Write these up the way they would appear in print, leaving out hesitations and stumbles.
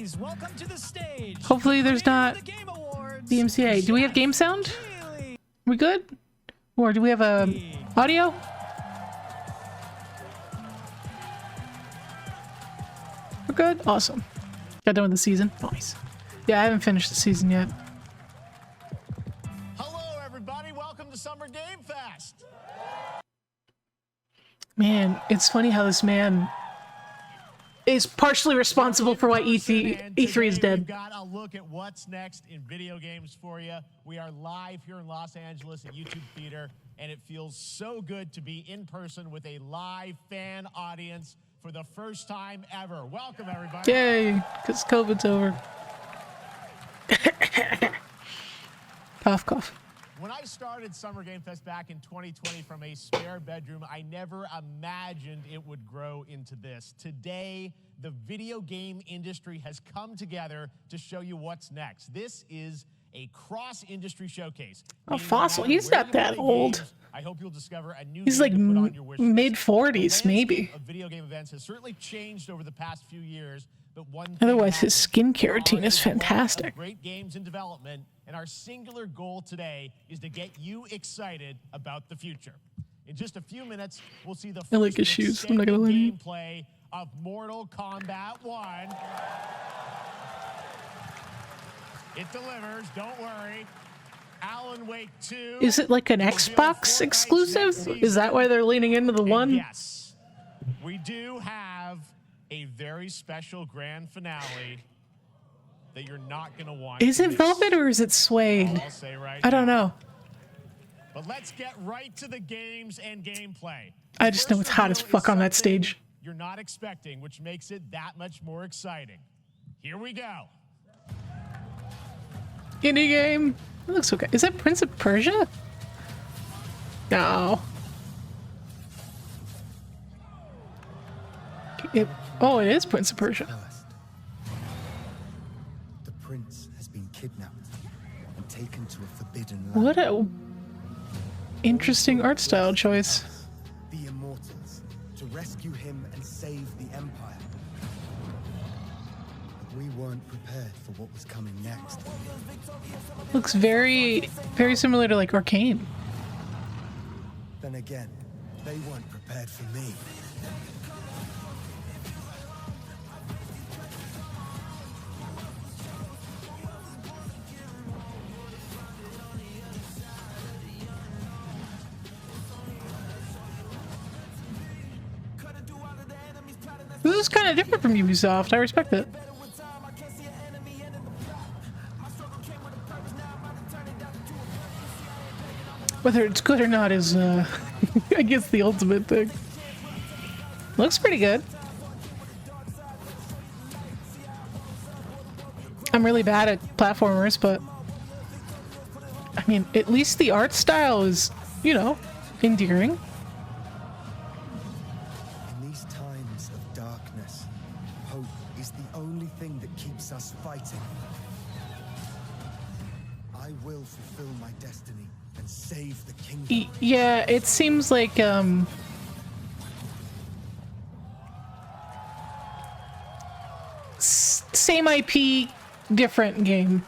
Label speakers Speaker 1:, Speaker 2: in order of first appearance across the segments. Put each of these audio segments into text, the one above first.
Speaker 1: Please welcome to the stage.
Speaker 2: Hopefully there's not the MCA. Do we have game sound? We good? Or do we have audio? We're good? Awesome. Got done with the season. Nice. Yeah, I haven't finished the season yet.
Speaker 1: Hello, everybody. Welcome to Summer Game Fest.
Speaker 2: Man, it's funny how this man is partially responsible for why E3 is dead.
Speaker 1: We've got a look at what's next in video games for you. We are live here in Los Angeles at YouTube Theater, and it feels so good to be in person with a live fan audience for the first time ever. Welcome, everybody.
Speaker 2: Yay, because COVID's over. Cough, cough.
Speaker 1: When I started Summer Game Fest back in 2020 from a spare bedroom, I never imagined it would grow into this. Today, the video game industry has come together to show you what's next. This is a cross-industry showcase.
Speaker 2: Oh, Fossil, he's not that old.
Speaker 1: Games, I hope you'll discover a new
Speaker 2: He's like mid-40s, maybe.
Speaker 1: Of video game events has certainly changed over the past few years, but one
Speaker 2: otherwise his skincare routine is fantastic.
Speaker 1: Great games in development, and our singular goal today is to get you excited about the future. In just a few minutes, we'll see the first
Speaker 2: shoes. I'm not gonna lie to you.
Speaker 1: gameplay of Mortal Kombat 1. It delivers, don't worry. Alan Wake 2.
Speaker 2: Is it like an Xbox exclusive? Is that why they're leaning into the one?
Speaker 1: Yes, we do have a very special grand finale that you're not going to want.
Speaker 2: Is it velvet or is it suede? I don't know.
Speaker 1: But let's get right to the games and gameplay.
Speaker 2: I just know it's hot as fuck on that stage.
Speaker 1: You're not expecting, which makes it that much more exciting. Here we go.
Speaker 2: Indie game. It looks okay. Is that Prince of Persia? No. Oh, it is Prince of Persia.
Speaker 3: The prince has been kidnapped and taken to a forbidden land.
Speaker 2: What a interesting art style choice.
Speaker 3: The Immortals, to rescue him and save the Empire. But we weren't prepared for what was coming next.
Speaker 2: Looks very similar to like Arcane.
Speaker 3: Then again, they weren't prepared for me.
Speaker 2: This is kind of different from Ubisoft. I respect it. Whether it's good or not is, I guess, the ultimate thing. Looks pretty good. I'm really bad at platformers, but I mean, at least the art style is, you know, endearing.
Speaker 3: In these times of darkness, hope is the only thing that keeps us fighting. I will fulfill my destiny and save the kingdom.
Speaker 2: Yeah, it seems like same IP, different game.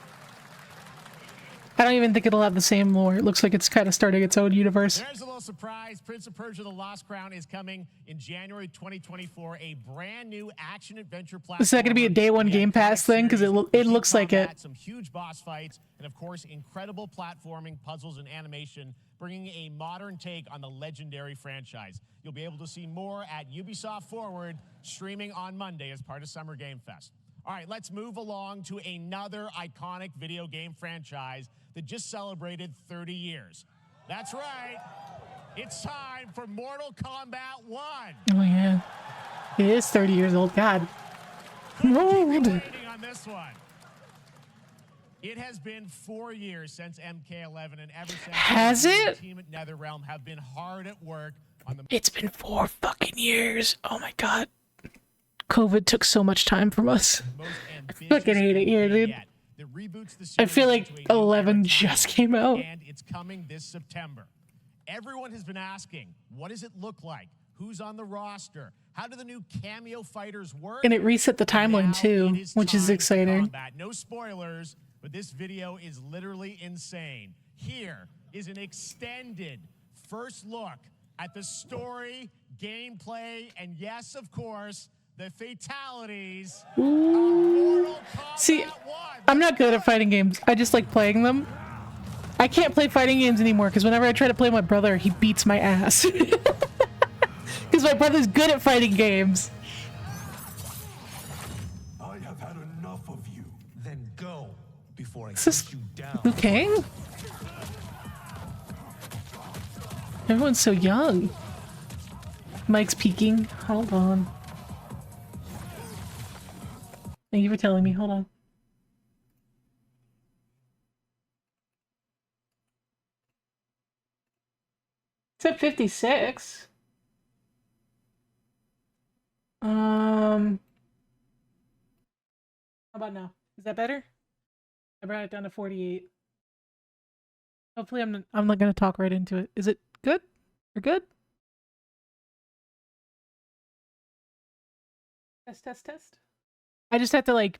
Speaker 2: I don't even think it'll have the same lore. It looks like it's kind of starting its own universe.
Speaker 1: There's a little surprise. Prince of Persia: The Lost Crown is coming in January 2024. A brand new action-adventure platform.
Speaker 2: Is that going to be a day one Game Pass thing? Because it looks like it.
Speaker 1: Some huge boss fights, and of course, incredible platforming, puzzles, and animation, bringing a modern take on the legendary franchise. You'll be able to see more at Ubisoft Forward, streaming on Monday as part of Summer Game Fest. All right, let's move along to another iconic video game franchise that just celebrated 30 years. That's right. It's time for Mortal Kombat 1.
Speaker 2: Oh, yeah. It is 30 years old. God. Old.
Speaker 1: On this one. It has been 4 years since MK11, and ever since,
Speaker 2: has it?
Speaker 1: The team at NetherRealm have been hard at work on the.
Speaker 2: It's been 4 fucking years. Oh my god. COVID took so much time from us. I fucking hate it here, dude. I feel like 11 just came out.
Speaker 1: And it's coming this September. Everyone has been asking, what does it look like? Who's on the roster? How do the new cameo fighters work?
Speaker 2: And it reset the timeline too, which is exciting.
Speaker 1: No spoilers, but this video is literally insane. Here is an extended first look at the story, gameplay, and yes, of course, the fatalities of Mortal Kombat.
Speaker 2: See, I'm not good at fighting games. I just like playing them. I can't play fighting games anymore because whenever I try to play my brother, he beats my ass. Because my brother's good at fighting games.
Speaker 3: I have had enough of you. Then go before I
Speaker 2: Is
Speaker 3: you down.
Speaker 2: Liu Kang? Everyone's so young. Mike's peeking. Hold on. Thank you for telling me. Hold on. It's at 56. How about now? Is that better? I brought it down to 48. Hopefully I'm not gonna talk right into it. Is it good? You're good? Test. I just have to like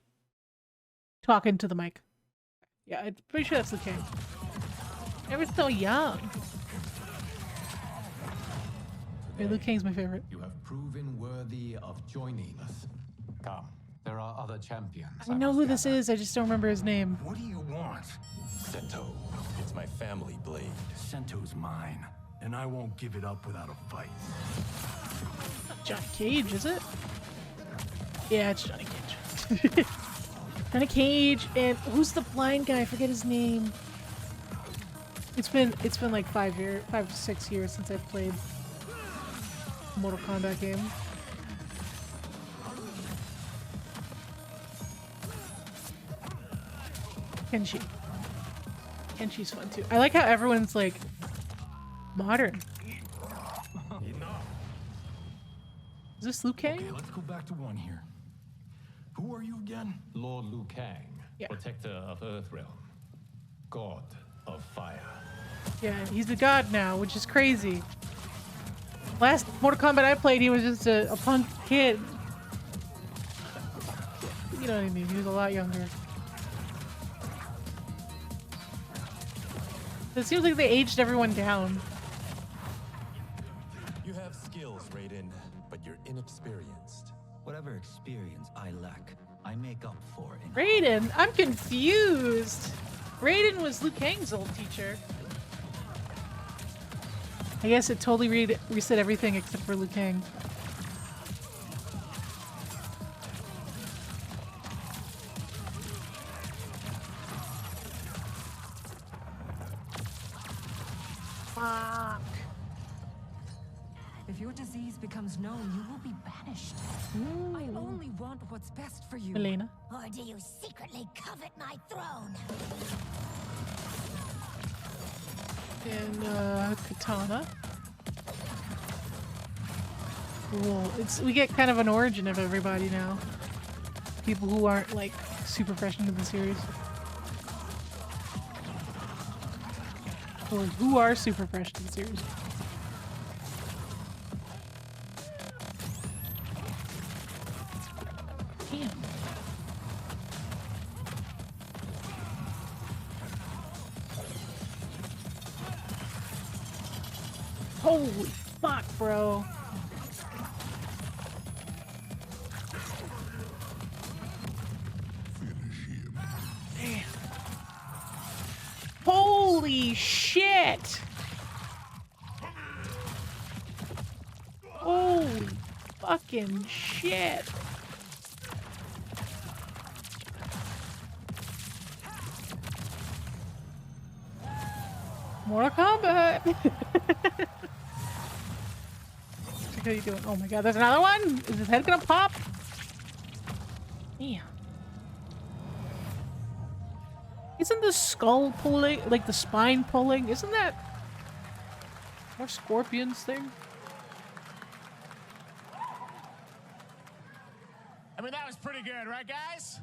Speaker 2: talk into the mic. Yeah, I'm pretty sure that's the case. They were so young. Hey, Liu Kang's my favorite.
Speaker 4: You have proven worthy of joining us. Come, there are other champions.
Speaker 2: I know who this is, I just don't remember his name.
Speaker 3: What do you want?
Speaker 5: Sento. It's my family blade.
Speaker 3: Sento's mine, and I won't give it up without a fight.
Speaker 2: Johnny Cage, is it? Yeah, it's Johnny Cage. Johnny Cage, and who's the blind guy? I forget his name. It's been like 5 to 6 years since I've played a Mortal Kombat game. Kenshi's fun too. I like how everyone's like modern. Is this Liu Kang?
Speaker 3: Okay, let's go back to one here. Who are you again?
Speaker 4: Lord Liu Kang,
Speaker 2: Yeah.
Speaker 4: protector of Earthrealm, god of fire.
Speaker 2: Yeah, he's a god now, which is crazy. Last Mortal Kombat I played, he was just a punk kid. You know what I mean? He was a lot younger. It seems like they aged everyone down.
Speaker 5: You have skills, Raiden, but you're inexperienced.
Speaker 6: Whatever experience I lack, I make up for in
Speaker 2: Raiden? I'm confused. Raiden was Liu Kang's old teacher. I guess it totally reset everything except for Liu Kang. Fuck.
Speaker 7: If your disease becomes known, you will be banished. I only want what's best for you.
Speaker 2: Elena.
Speaker 8: Or do you secretly covet my throne?
Speaker 2: And Katana. Cool. We get kind of an origin of everybody now. People who aren't like super fresh into the series. Or who are super fresh to the series. Damn. Holy fuck, bro. Damn. Holy shit! Holy fucking shit! Mortal Kombat! What are you doing? Oh my god, there's another one? Is his head gonna pop? Yeah. Isn't the skull pulling, like the spine pulling? Isn't that more Scorpion's thing?
Speaker 1: I mean, that was pretty good, right, guys?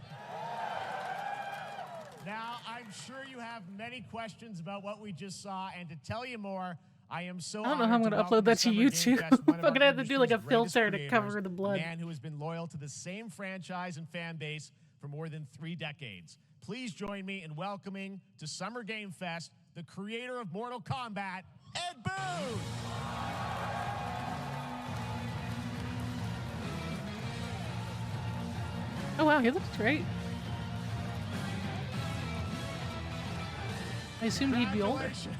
Speaker 1: Now, I'm sure you have many questions about what we just saw, and to tell you more, I am so
Speaker 2: I don't know how I'm
Speaker 1: honored
Speaker 2: gonna
Speaker 1: welcome
Speaker 2: upload that to
Speaker 1: Summer Game
Speaker 2: YouTube.
Speaker 1: Fest one of
Speaker 2: I'm
Speaker 1: our
Speaker 2: gonna have to do like a
Speaker 1: industry's greatest
Speaker 2: filter to
Speaker 1: creators,
Speaker 2: cover the blood.
Speaker 1: A man who has been loyal to the same franchise and fan base for more than 3 decades. Please join me in welcoming to Summer Game Fest the creator of Mortal Kombat, Ed Boon.
Speaker 2: Oh wow, he looks great. I assumed he'd be older.
Speaker 1: Congratulations.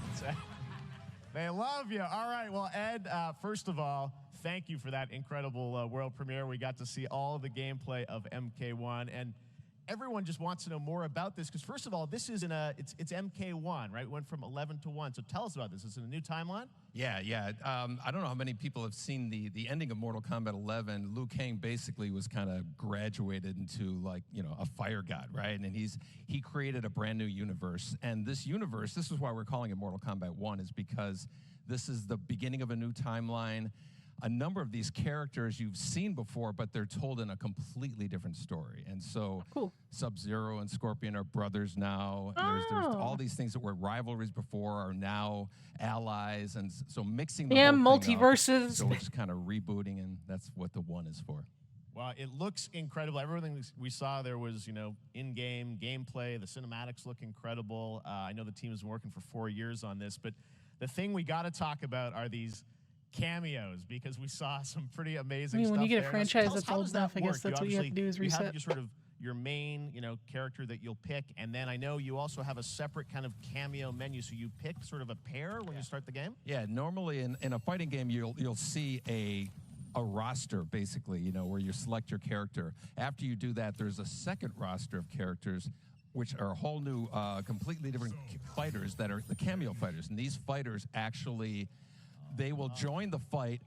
Speaker 1: They love you. All right, well, Ed, first of all, thank you for that incredible world premiere. We got to see all of the gameplay of MK1, and everyone just wants to know more about this, because first of all, this is it's MK1, right? It went from 11 to 1, so tell us about this. Is it a new timeline?
Speaker 9: Yeah. I don't know how many people have seen the ending of Mortal Kombat 11. Liu Kang basically was kind of graduated into, like, you know, a fire god, right? And he created a brand new universe. And this universe, this is why we're calling it Mortal Kombat 1, is because this is the beginning of a new timeline. A number of these characters you've seen before, but they're told in a completely different story. And so
Speaker 2: Cool.
Speaker 9: Sub-Zero and Scorpion are brothers now. And there's all these things that were rivalries before are now allies. And so mixing the
Speaker 2: Yeah,
Speaker 9: whole thing up,
Speaker 2: multiverses.
Speaker 9: so we're just kind of rebooting, and that's what the 1 is for.
Speaker 1: Well, it looks incredible. Everything we saw there was, you know, in-game gameplay. The cinematics look incredible. I know the team has been working for 4 years on this, but the thing we got to talk about are these cameos, because we saw some pretty amazing stuff.
Speaker 2: When you get a
Speaker 1: there.
Speaker 2: franchise
Speaker 1: Tell us,
Speaker 2: that's
Speaker 1: how
Speaker 2: old
Speaker 1: does
Speaker 2: enough,
Speaker 1: that
Speaker 2: I guess
Speaker 1: work?
Speaker 2: that's what you have to do is
Speaker 1: You have
Speaker 2: reset.
Speaker 1: your sort of your main, you know, character that you'll pick, and then I know you also have a separate kind of cameo menu, so you pick sort of a pair when you start the game?
Speaker 9: Yeah, normally in a fighting game, you'll see a roster, basically, you know, where you select your character. After you do that, there's a second roster of characters, which are a whole new, completely different fighters that are the cameo fighters. And these fighters actually, they will join the fight,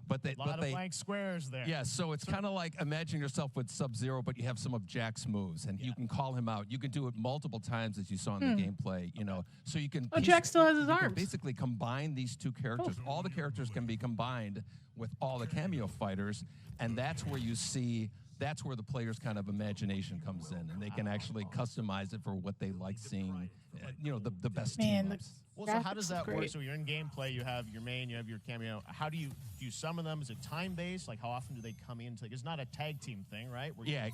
Speaker 9: but they...
Speaker 1: A lot of blank squares there.
Speaker 9: Yeah, so it's kind of like, imagine yourself with Sub-Zero, but you have some of Jack's moves, and you can call him out. You can do it multiple times, as you saw in the gameplay, you know. So you can...
Speaker 2: Oh, Jack still has his
Speaker 9: you can
Speaker 2: arms.
Speaker 9: basically combine these two characters. All the characters can be combined with all the cameo fighters, and that's where you see... That's where the player's kind of imagination comes in, and they can actually customize it for what they like seeing, you know, the best team-ups.
Speaker 1: Well, so how does
Speaker 2: Graphics
Speaker 1: that
Speaker 2: is
Speaker 1: work?
Speaker 2: great.
Speaker 1: So you're in gameplay, you have your main, you have your cameo. How do you summon them? Is it time-based? Like, how often do they come in? It's not a tag team thing, right? Where
Speaker 9: Yeah,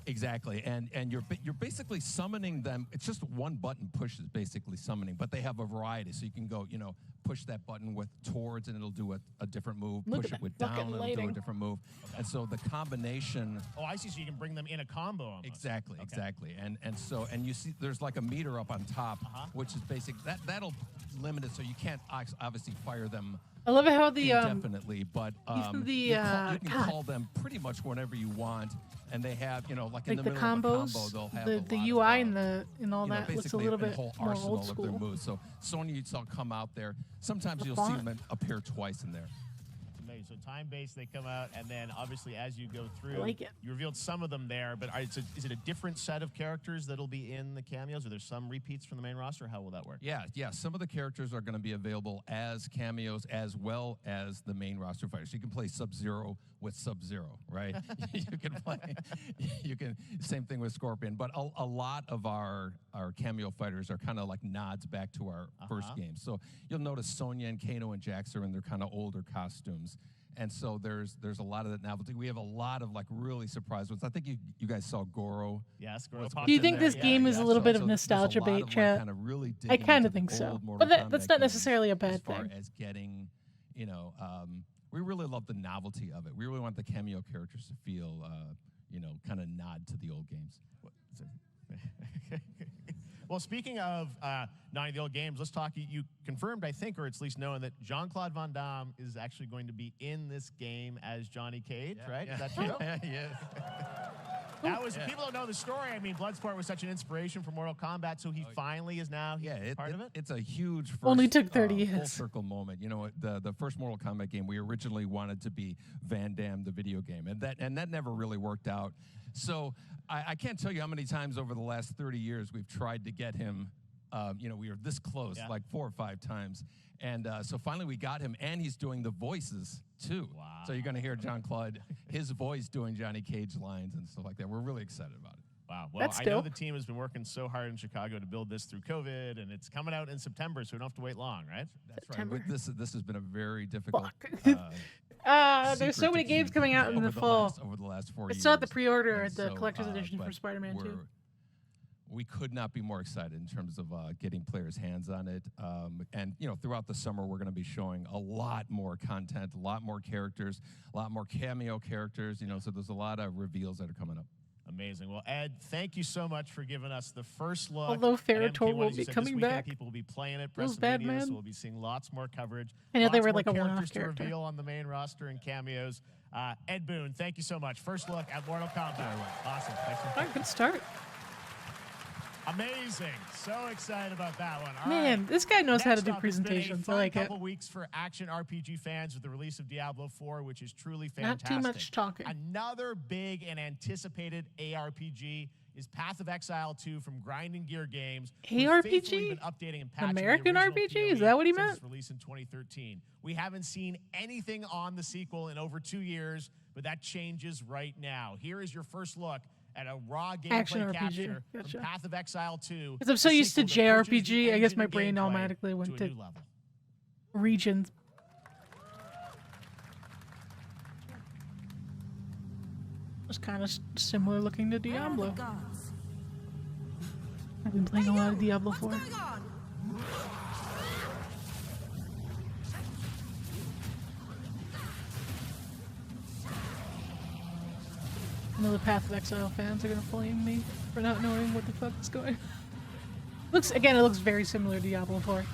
Speaker 9: exactly. And you're basically summoning them. It's just one button push is basically summoning, but they have a variety. So you can go, you know, push that button with towards, and it'll do a different move.
Speaker 2: Look
Speaker 9: Push
Speaker 2: at
Speaker 9: it with
Speaker 2: that
Speaker 9: down,
Speaker 2: fucking
Speaker 9: and it'll do a
Speaker 2: lighting.
Speaker 9: different move. And so the combination.
Speaker 1: Oh, I see. So you can bring them in a combo almost.
Speaker 9: Exactly,
Speaker 1: Okay.
Speaker 9: exactly. And you see there's like a meter up on top, which is basic. That'll limit it, so you can't obviously fire them
Speaker 2: I love it how the
Speaker 9: indefinitely, but
Speaker 2: even the,
Speaker 9: you can
Speaker 2: God.
Speaker 9: call them pretty much whenever you want, and they have, you know, like in
Speaker 2: like
Speaker 9: the
Speaker 2: the
Speaker 9: middle
Speaker 2: combos,
Speaker 9: of a combo, they'll have
Speaker 2: the
Speaker 9: a lot
Speaker 2: UI
Speaker 9: of,
Speaker 2: and all
Speaker 9: you know,
Speaker 2: that looks a
Speaker 9: basically
Speaker 2: little bit
Speaker 9: whole
Speaker 2: more
Speaker 9: arsenal
Speaker 2: old
Speaker 9: of their
Speaker 2: school.
Speaker 9: moves. So Sonya, you saw come out there. Sometimes
Speaker 2: The
Speaker 9: you'll see
Speaker 2: font.
Speaker 9: them appear twice in there.
Speaker 1: Amazing. So time-based, they come out, and then obviously as you go through,
Speaker 2: I like it.
Speaker 1: you revealed some of them there, but is it a different set of characters that'll be in the cameos? Are there some repeats from the main roster? How will that work?
Speaker 9: Yeah. Some of the characters are going to be available as cameos as well as the main roster fighters. You can play Sub-Zero with Sub-Zero, right? Same thing with Scorpion. But a lot of our cameo fighters are kind of like nods back to our first game. So you'll notice Sonya and Kano and Jax are in their kind of older costumes. And so there's a lot of that novelty. We have a lot of like really surprise ones. I think you guys saw Goro.
Speaker 1: Yes, Goro.
Speaker 2: Do you think this game is a little bit of
Speaker 9: So there's a
Speaker 2: nostalgia
Speaker 9: lot
Speaker 2: bait,
Speaker 9: of, like,
Speaker 2: chat?
Speaker 9: kind of really
Speaker 2: I
Speaker 9: digging
Speaker 2: kind
Speaker 9: into
Speaker 2: of think
Speaker 9: the
Speaker 2: so.
Speaker 9: old Mortal
Speaker 2: But that's
Speaker 9: Kombat
Speaker 2: not
Speaker 9: games
Speaker 2: necessarily a bad
Speaker 9: as far
Speaker 2: thing.
Speaker 9: as getting, you know, we really love the novelty of it. We really want the cameo characters to feel, you know, kind of nod to the old games.
Speaker 1: Well, speaking of nodding the old games, let's talk. You confirmed, I think, or it's at least known, that Jean-Claude Van Damme is actually going to be in this game as Johnny Cage, right? Is that true?
Speaker 9: Yeah.
Speaker 1: That was, people don't know the story. I mean, Bloodsport was such an inspiration for Mortal Kombat, so he finally is now part of it?
Speaker 9: It's a huge first,
Speaker 2: Only took 30
Speaker 9: full
Speaker 2: years.
Speaker 9: circle moment. You know, the first Mortal Kombat game, we originally wanted to be Van Damme, the video game, and that never really worked out. So I can't tell you how many times over the last 30 years we've tried to get him. You know, we were this close, like 4 or 5 times. And so finally we got him, and he's doing the voices, too. Wow. So you're going to hear Jean-Claude, his voice doing Johnny Cage lines and stuff like that. We're really excited about it.
Speaker 1: Wow. Well,
Speaker 2: That's
Speaker 1: I know
Speaker 2: dope.
Speaker 1: the team has been working so hard in Chicago to build this through COVID, and it's coming out in September, so we don't have to wait long, right?
Speaker 9: That's
Speaker 2: September.
Speaker 9: right. This has been a very difficult.
Speaker 2: There's so
Speaker 9: secret
Speaker 2: many
Speaker 9: to
Speaker 2: games
Speaker 9: keep
Speaker 2: coming out in
Speaker 9: over
Speaker 2: the fall.
Speaker 9: over the last 4
Speaker 2: I
Speaker 9: years.
Speaker 2: saw the pre-order
Speaker 9: And
Speaker 2: at the
Speaker 9: so,
Speaker 2: collector's edition for
Speaker 9: but
Speaker 2: Spider-Man 2.
Speaker 9: We could not be more excited in terms of getting players' hands on it. And throughout the summer, we're going to be showing a lot more content, a lot more characters, a lot more cameo characters. So there's a lot of reveals that are coming up.
Speaker 1: Amazing. Well, Ed, thank you so much for giving us the first look.
Speaker 2: Although
Speaker 1: at
Speaker 2: Ferrotor
Speaker 1: MK1.
Speaker 2: will
Speaker 1: As you
Speaker 2: be
Speaker 1: said,
Speaker 2: coming
Speaker 1: this weekend,
Speaker 2: back.
Speaker 1: People will be playing it,
Speaker 2: Feels
Speaker 1: press
Speaker 2: bad,
Speaker 1: media,
Speaker 2: man.
Speaker 1: so we'll be seeing lots more coverage.
Speaker 2: I know
Speaker 1: lots
Speaker 2: they were
Speaker 1: more
Speaker 2: like a one-off
Speaker 1: characters to
Speaker 2: character.
Speaker 1: reveal on the main roster and cameos. Ed Boon, thank you so much. First look at Mortal Kombat. Awesome. Thanks for
Speaker 2: All right, good start.
Speaker 1: Amazing. So excited about that one. All
Speaker 2: Man,
Speaker 1: right.
Speaker 2: this guy knows how to
Speaker 1: Next
Speaker 2: do
Speaker 1: up, it's been a
Speaker 2: presentations. I
Speaker 1: fun
Speaker 2: like it.
Speaker 1: couple weeks for action RPG fans with the release of Diablo 4, which is truly fantastic.
Speaker 2: Not too much talking.
Speaker 1: Another big and anticipated ARPG is Path of Exile 2 from Grinding Gear Games. who've faithfully
Speaker 2: ARPG?
Speaker 1: been updating and patching
Speaker 2: American
Speaker 1: the original
Speaker 2: RPG? Is
Speaker 1: PoE
Speaker 2: that what he
Speaker 1: since
Speaker 2: meant?
Speaker 1: its release in 2013. We haven't seen anything on the sequel in over 2 years, but that changes right now. Here is your first look at a raw
Speaker 2: Action
Speaker 1: gameplay
Speaker 2: RPG.
Speaker 1: capture
Speaker 2: Gotcha.
Speaker 1: from Path of Exile 2.
Speaker 2: Because I'm so
Speaker 1: the
Speaker 2: used to
Speaker 1: sequel that pushes the
Speaker 2: JRPG, I guess
Speaker 1: engine
Speaker 2: my
Speaker 1: and
Speaker 2: brain
Speaker 1: gameplay
Speaker 2: automatically went
Speaker 1: to a
Speaker 2: to
Speaker 1: new level.
Speaker 2: regions. It's kind of similar looking to Diablo. I've been playing a lot of Diablo 4. I know the Path of Exile fans are gonna flame me for not knowing what the fuck is going on. It looks very similar to Diablo 4.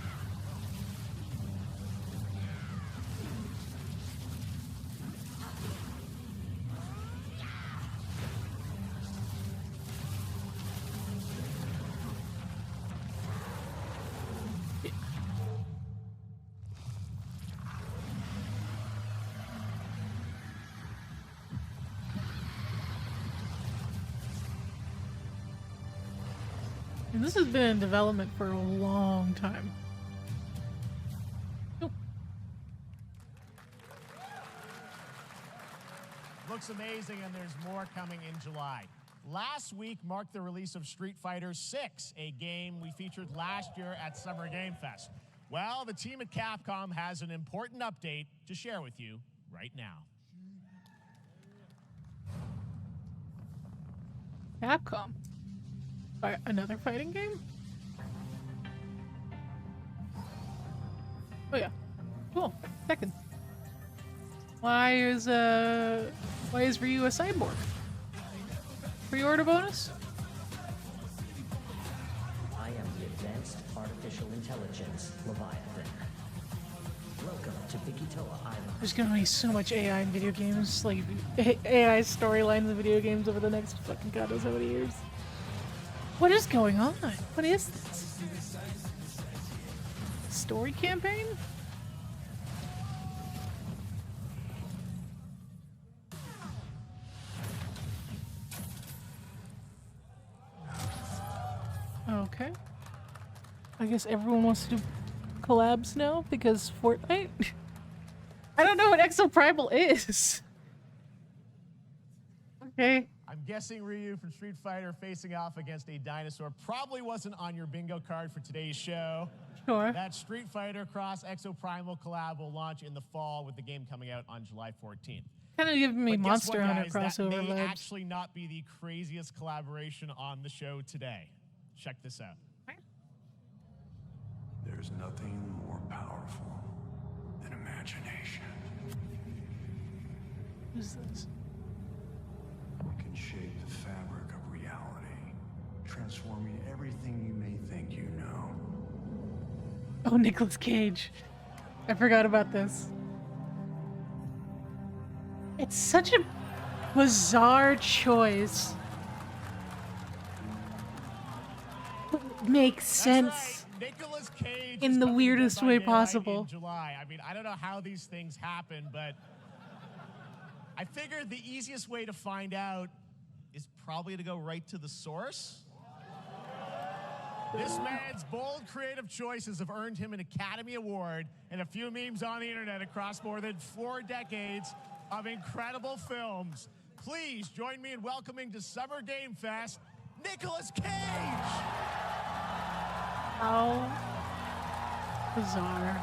Speaker 2: And this has been in development for a long time. Oh.
Speaker 1: Looks amazing, and there's more coming in July. Last week marked the release of Street Fighter VI, a game we featured last year at Summer Game Fest. Well, the team at Capcom has an important update to share with you right now.
Speaker 2: Capcom. Another fighting game? Oh yeah. Cool. Second. Why is Ryu a cyborg? Pre-order bonus?
Speaker 10: I am the Advanced Artificial Intelligence Leviathan. Welcome to Bikitoa Island.
Speaker 2: There's gonna be so much AI in video games, like AI storylines in video games over the next fucking god knows how many years. What is going on? What is this? Story campaign? Okay. I guess everyone wants to do collabs now because Fortnite? I don't know what Exoprimal is. Okay.
Speaker 1: I'm guessing Ryu from Street Fighter facing off against a dinosaur probably wasn't on your bingo card for today's show.
Speaker 2: Sure.
Speaker 1: That Street Fighter Cross Exoprimal collab will launch in the fall with the game coming out on July 14th.
Speaker 2: Kind of giving me
Speaker 1: But guess
Speaker 2: Monster
Speaker 1: what,
Speaker 2: Hunter
Speaker 1: guys?
Speaker 2: crossover
Speaker 1: That may
Speaker 2: vibes.
Speaker 1: actually not be the craziest collaboration on the show today. Check this out.
Speaker 11: There's nothing more powerful than imagination.
Speaker 2: Who's this?
Speaker 11: It can shape the fabric of reality, transforming everything you may think you know.
Speaker 2: Oh, Nicolas Cage. I forgot about this. It's such a bizarre choice. But it makes sense.
Speaker 1: That's right. Nicolas Cage
Speaker 2: in
Speaker 1: is
Speaker 2: the
Speaker 1: coming to
Speaker 2: weirdest
Speaker 1: Dead by
Speaker 2: way
Speaker 1: Daylight
Speaker 2: possible.
Speaker 1: in July. I mean, I don't know how these things happen, but I figured the easiest way to find out is probably to go right to the source. This man's bold creative choices have earned him an Academy Award and a few memes on the internet across more than 4 decades of incredible films. Please join me in welcoming to Summer Game Fest, Nicolas Cage!
Speaker 2: How bizarre.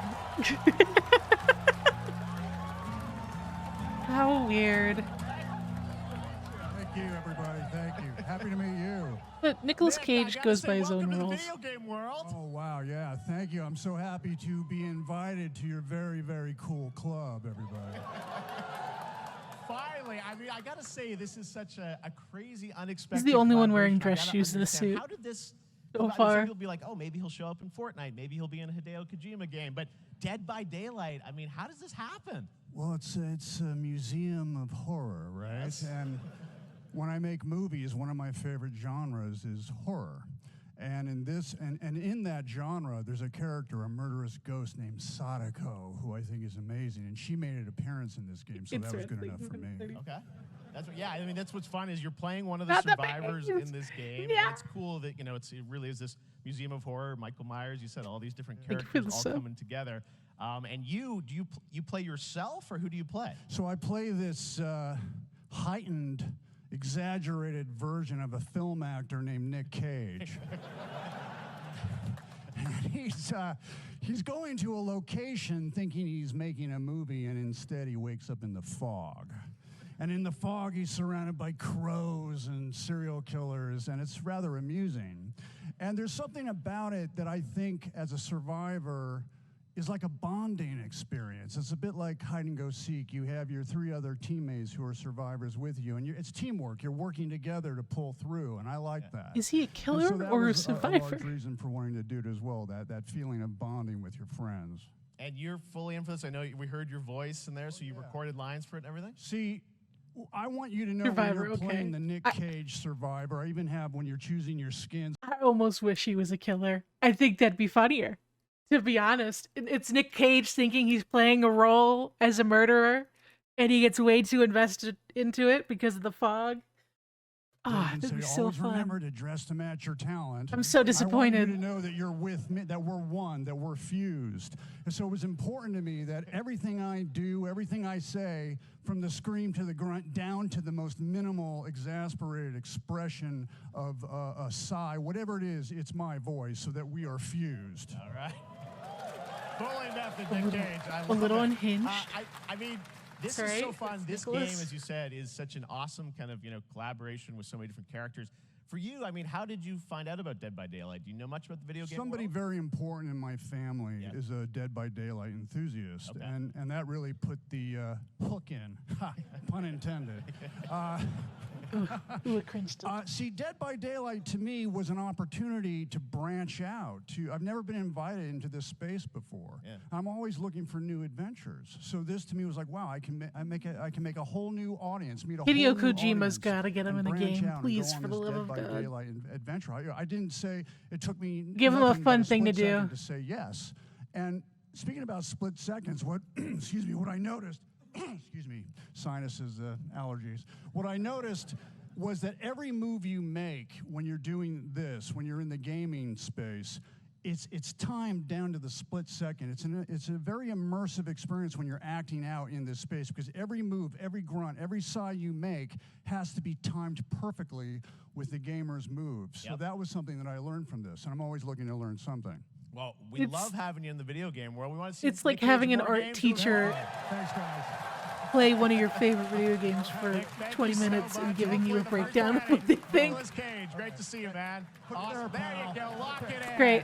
Speaker 2: How weird.
Speaker 11: Thank you, everybody. Thank you. Happy to meet you.
Speaker 2: But Nicolas
Speaker 1: Nick,
Speaker 2: Cage
Speaker 1: I gotta
Speaker 2: goes
Speaker 1: say,
Speaker 2: by his
Speaker 1: welcome
Speaker 2: own
Speaker 1: to the
Speaker 2: rules.
Speaker 1: video game world.
Speaker 11: Oh, wow. Yeah, thank you. I'm so happy to be invited to your very, very cool club, everybody.
Speaker 1: Finally, I mean, I gotta say, this is such a crazy, unexpected.
Speaker 2: He's the only one wearing
Speaker 1: collaboration. I
Speaker 2: dress
Speaker 1: gotta
Speaker 2: shoes in a
Speaker 1: understand,
Speaker 2: suit.
Speaker 1: How did this?
Speaker 2: So
Speaker 1: Some
Speaker 2: far.
Speaker 1: people will be like, oh, maybe he'll show up in Fortnite. Maybe he'll be in a Hideo Kojima game. But Dead by Daylight. I mean, how does this happen?
Speaker 11: Well, it's a museum of horror, right?
Speaker 1: Yes.
Speaker 11: And when I make movies, one of my favorite genres is horror. And in this, and in that genre, there's a character, a murderous ghost named Sadako, who I think is amazing. And she made an appearance in this game, so that was good enough for me.
Speaker 1: Okay. That's what, yeah, I mean, that's what's fun is you're playing one of the
Speaker 2: Not the
Speaker 1: survivors
Speaker 2: bangs.
Speaker 1: in this game.
Speaker 2: Yeah.
Speaker 1: And it's cool that, it really is this museum of horror. Michael Myers, you said all these different
Speaker 2: Thank you for
Speaker 1: characters
Speaker 2: the
Speaker 1: all
Speaker 2: sub.
Speaker 1: coming together. And you play yourself, or who do you play?
Speaker 11: So I play this heightened, exaggerated version of a film actor named Nick Cage. And he's going to a location thinking he's making a movie, and instead he wakes up in the fog. And in the fog, he's surrounded by crows and serial killers, and it's rather amusing. And there's something about it that I think, as a survivor, is like a bonding experience. It's a bit like hide and go seek. You have your 3 other teammates who are survivors with you, and it's teamwork. You're working together to pull through, and I like that.
Speaker 2: Is he a
Speaker 11: And
Speaker 2: killer
Speaker 11: so that
Speaker 2: or a
Speaker 11: was
Speaker 2: survivor?
Speaker 11: a large reason for wanting to do it as well, that feeling of bonding with your friends.
Speaker 1: And you're fully in for this. I know we heard your voice in there, so you recorded lines for it and everything?
Speaker 11: See, I want you to know
Speaker 2: Survivor,
Speaker 11: when you're
Speaker 2: okay.
Speaker 11: playing the Nick Cage Survivor. I even have when you're choosing your skins.
Speaker 2: I almost wish he was a killer. I think that'd be funnier, to be honest. It's Nick Cage thinking he's playing a role as a murderer, and he gets way too invested into it because of the fog. Ah,
Speaker 11: And
Speaker 2: that'd be
Speaker 11: so
Speaker 2: so
Speaker 11: always
Speaker 2: fun.
Speaker 11: remember to dress to match your talent.
Speaker 2: I'm so disappointed.
Speaker 11: I want you to know that you're with me, that we're one, that we're fused. And so it was important to me that everything I do, everything I say, from the scream to the grunt, down to the most minimal, exasperated expression of a sigh, whatever it is, it's my voice, so that we are fused.
Speaker 1: All right. Fully method, Nick Cage. I
Speaker 2: A
Speaker 1: love
Speaker 2: little
Speaker 1: it.
Speaker 2: unhinged.
Speaker 1: I mean, this
Speaker 2: That's
Speaker 1: is so
Speaker 2: right.
Speaker 1: fun.
Speaker 2: That's
Speaker 1: This
Speaker 2: Nicolas.
Speaker 1: game, as you said, is such an awesome kind of collaboration with so many different characters. For you, I mean, how did you find out about Dead by Daylight? Do you know much about the video game
Speaker 11: Somebody
Speaker 1: world?
Speaker 11: very important in my family
Speaker 1: Yeah.
Speaker 11: is a Dead by Daylight enthusiast,
Speaker 1: Okay.
Speaker 11: and that really put the hook in, pun intended.
Speaker 2: Ooh, it cringed.
Speaker 11: See, Dead by Daylight to me was an opportunity to branch out. I've never been invited into this space before.
Speaker 1: Yeah.
Speaker 11: I'm always looking for new adventures. So this to me was like, wow, I can make a whole new audience, meet a
Speaker 2: Hideo
Speaker 11: whole new
Speaker 2: Kojima's
Speaker 11: audience,
Speaker 2: gotta get him
Speaker 11: and
Speaker 2: in a
Speaker 11: branch
Speaker 2: game,
Speaker 11: out and
Speaker 2: please,
Speaker 11: go on
Speaker 2: for the
Speaker 11: this
Speaker 2: love
Speaker 11: Dead
Speaker 2: of
Speaker 11: by
Speaker 2: God.
Speaker 11: Daylight adventure. I didn't say it took me.
Speaker 2: Give him a
Speaker 11: nothing but
Speaker 2: fun thing to
Speaker 11: split second
Speaker 2: do.
Speaker 11: to say yes. And speaking about split seconds, what excuse me, what I noticed, excuse me, sinuses, allergies. What I noticed was that every move you make when you're doing this, when you're in the gaming space, it's timed down to the split second. It's a very immersive experience when you're acting out in this space, because every move, every grunt, every sigh you make has to be timed perfectly with the gamer's moves. So
Speaker 1: Yep.
Speaker 11: that was something that I learned from this, and I'm always looking to learn something.
Speaker 1: Well, we
Speaker 2: It's-
Speaker 1: love having you in the video game world. We want to see.
Speaker 2: It's like
Speaker 1: Nick Cage
Speaker 2: having
Speaker 1: in
Speaker 2: an
Speaker 1: more
Speaker 2: art
Speaker 1: games.
Speaker 2: teacher
Speaker 11: Thanks, guys.
Speaker 2: play one of your favorite video games for
Speaker 1: Nick, thank
Speaker 2: 20
Speaker 1: you so
Speaker 2: minutes and
Speaker 1: much.
Speaker 2: giving you a
Speaker 1: Hopefully the
Speaker 2: breakdown of
Speaker 1: first
Speaker 2: what they
Speaker 1: wedding.
Speaker 2: think.
Speaker 1: Nicolas Cage, great to see you, man. Awesome. There you go. Lock it in.
Speaker 2: Great.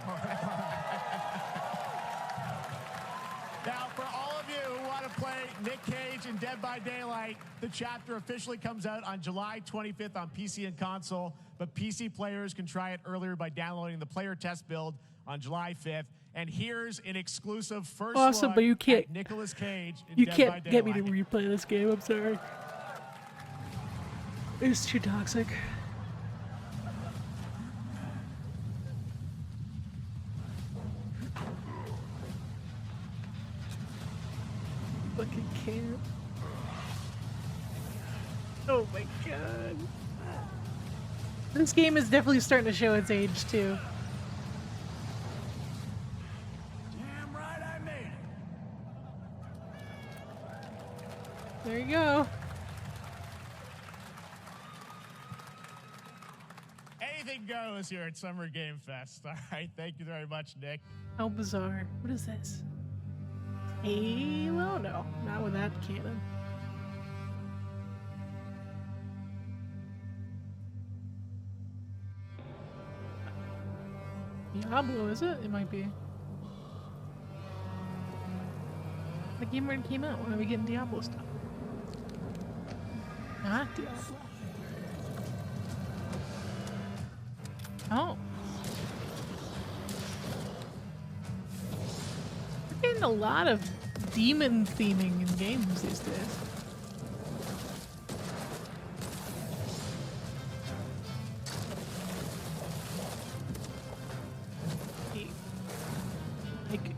Speaker 1: Now, for all of you who want to play Nick Cage in Dead by Daylight, the chapter officially comes out on July 25th on PC and console, but PC players can try it earlier by downloading the player test build on July 5th. And here's an exclusive first
Speaker 2: Awesome,
Speaker 1: look
Speaker 2: but you can't-
Speaker 1: at Nicolas Cage in
Speaker 2: You
Speaker 1: Dead by
Speaker 2: can't get me to
Speaker 1: Daylight.
Speaker 2: replay this game, I'm sorry. It's too toxic. Fucking can't. Oh my god. This game is definitely starting to show its age too.
Speaker 11: Damn right I made it.
Speaker 2: There you go.
Speaker 1: goes here at Summer Game Fest. All right, thank you very much, Nick.
Speaker 2: How bizarre. What is this? Halo? No, not with that cannon. Diablo, is it? It might be. The game already came out. Why are we getting Diablo stuff? Not Diablo. Oh. We're getting a lot of demon theming in games these days. Like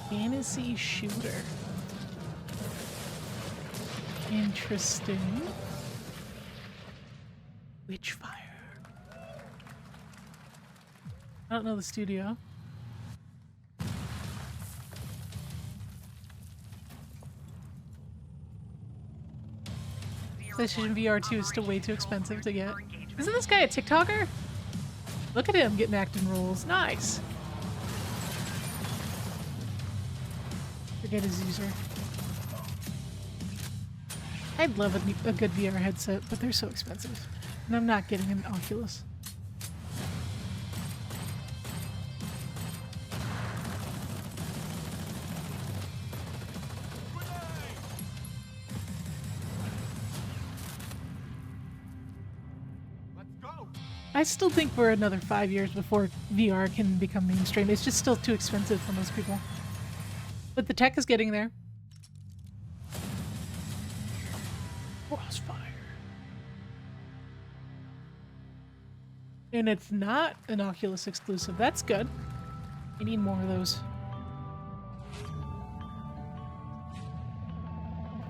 Speaker 2: fantasy shooter. Interesting. Witchfire. I don't know the studio. PlayStation VR 2 is still way too expensive to get. Isn't this guy a TikToker? Look at him getting acting roles. Nice. Forget his user. I'd love a good VR headset, but they're so expensive. And I'm not getting an Oculus. I still think we're another 5 years before VR can become mainstream. It's just still too expensive for most people. But the tech is getting there. Crossfire. And it's not an Oculus exclusive. That's good. I need more of those.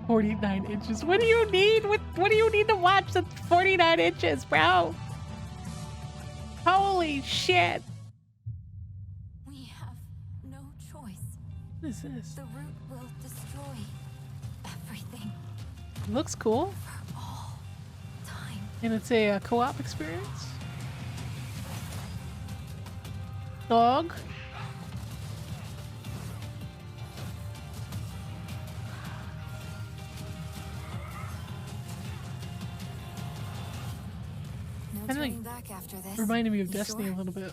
Speaker 2: 49 inches. What do you need? What do you need to watch that's 49 inches, bro? Holy shit!
Speaker 7: We have no choice.
Speaker 2: What is this?
Speaker 7: The root will destroy everything.
Speaker 2: Looks cool.
Speaker 7: For all time.
Speaker 2: And it's a co-op experience. Dog.
Speaker 7: No turning back after this.
Speaker 2: Reminded me of
Speaker 7: You
Speaker 2: Destiny
Speaker 7: sure?
Speaker 2: a little bit.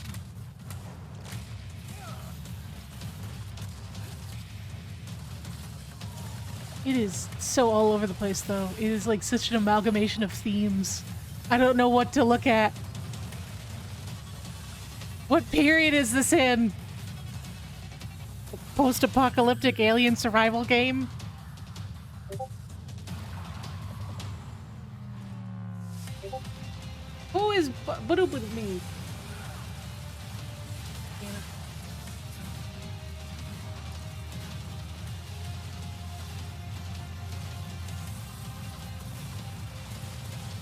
Speaker 2: It is so all over the place, though. It is like such an amalgamation of themes. I don't know what to look at. What period is this in? A post-apocalyptic alien survival game? Who is me?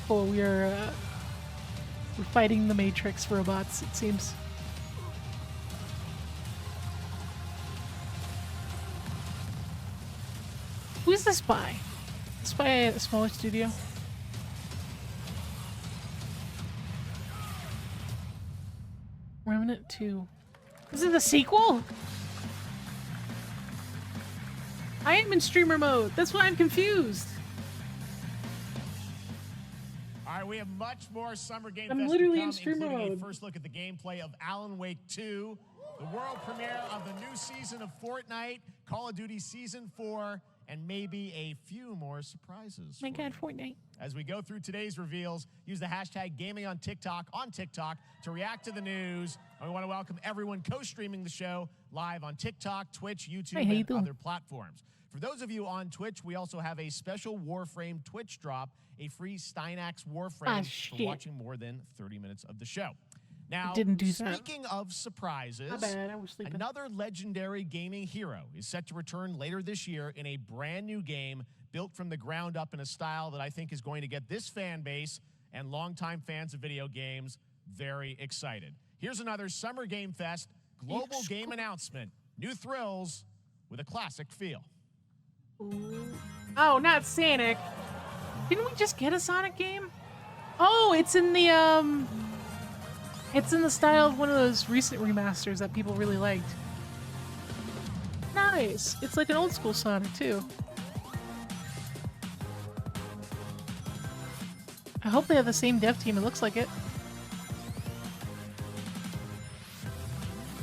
Speaker 2: Oh, we're fighting the Matrix robots, it seems. Who's the spy? The spy at a smaller studio? Remnant 2. Is it the sequel? I am in streamer mode. That's why I'm confused.
Speaker 1: All right, we have much more Summer Game
Speaker 2: I'm
Speaker 1: Fest
Speaker 2: literally
Speaker 1: to come,
Speaker 2: in streamer
Speaker 1: including
Speaker 2: mode.
Speaker 1: a first look at the gameplay of Alan Wake 2, the world premiere of the new season of Fortnite, Call of Duty Season 4, and maybe a few more surprises.
Speaker 2: My God, Fortnite.
Speaker 1: As we go through today's reveals, use the hashtag gaming on TikTok to react to the news. And we want to welcome everyone co-streaming the show live on TikTok, Twitch, YouTube,
Speaker 2: Hey,
Speaker 1: and other platforms. For those of you on Twitch, we also have a special Warframe Twitch drop, a free Steinax Warframe for watching more than 30 minutes of the show. Now,
Speaker 2: Didn't do that.
Speaker 1: speaking of surprises,
Speaker 2: My bad, I was sleeping.
Speaker 1: another legendary gaming hero is set to return later this year in a brand new game built from the ground up in a style that I think is going to get this fan base and longtime fans of video games very excited. Here's another Summer Game Fest global game announcement. New thrills with a classic feel.
Speaker 2: Oh, not Sonic. Didn't we just get a Sonic game? Oh, it's in the It's in the style of one of those recent remasters that people really liked. Nice! It's like an old school Sonic too. I hope they have the same dev team, it looks like it.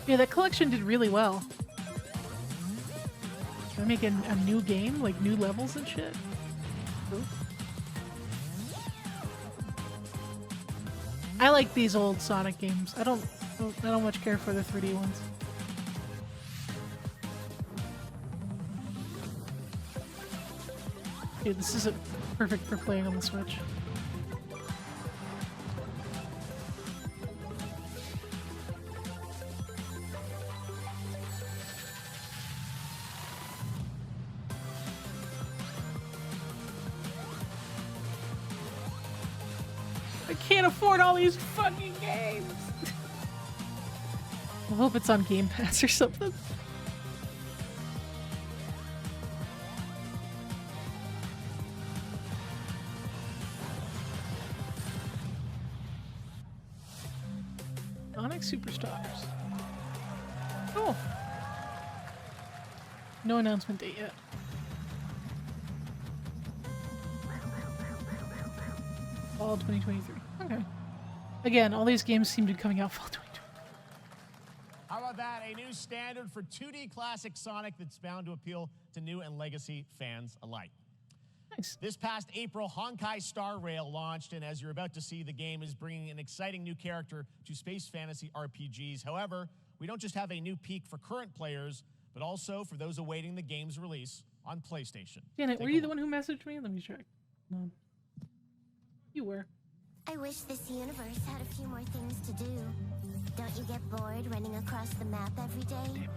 Speaker 2: Yeah, that collection did really well. Can I make a new game? Like new levels and shit? Ooh. I like these old Sonic games. I don't much care for the 3D ones. Dude, this isn't perfect for playing on the Switch. I can't afford all these fucking games! I hope it's on Game Pass or something. Sonic Superstars. Oh! No announcement date yet. Fall 2023. Okay. Again, all these games seem to be coming out fall 2023.
Speaker 1: How about that? A new standard for 2D classic Sonic that's bound to appeal to new and legacy fans alike.
Speaker 2: Nice.
Speaker 1: This past April, Honkai Star Rail launched, and as you're about to see, the game is bringing an exciting new character to space fantasy RPGs. However, we don't just have a new peak for current players, but also for those awaiting the game's release on PlayStation.
Speaker 2: Janet, were you the one who messaged me? Let me check. No. You were.
Speaker 8: I wish this universe had a few more things to do. Don't you get bored running across the map every day?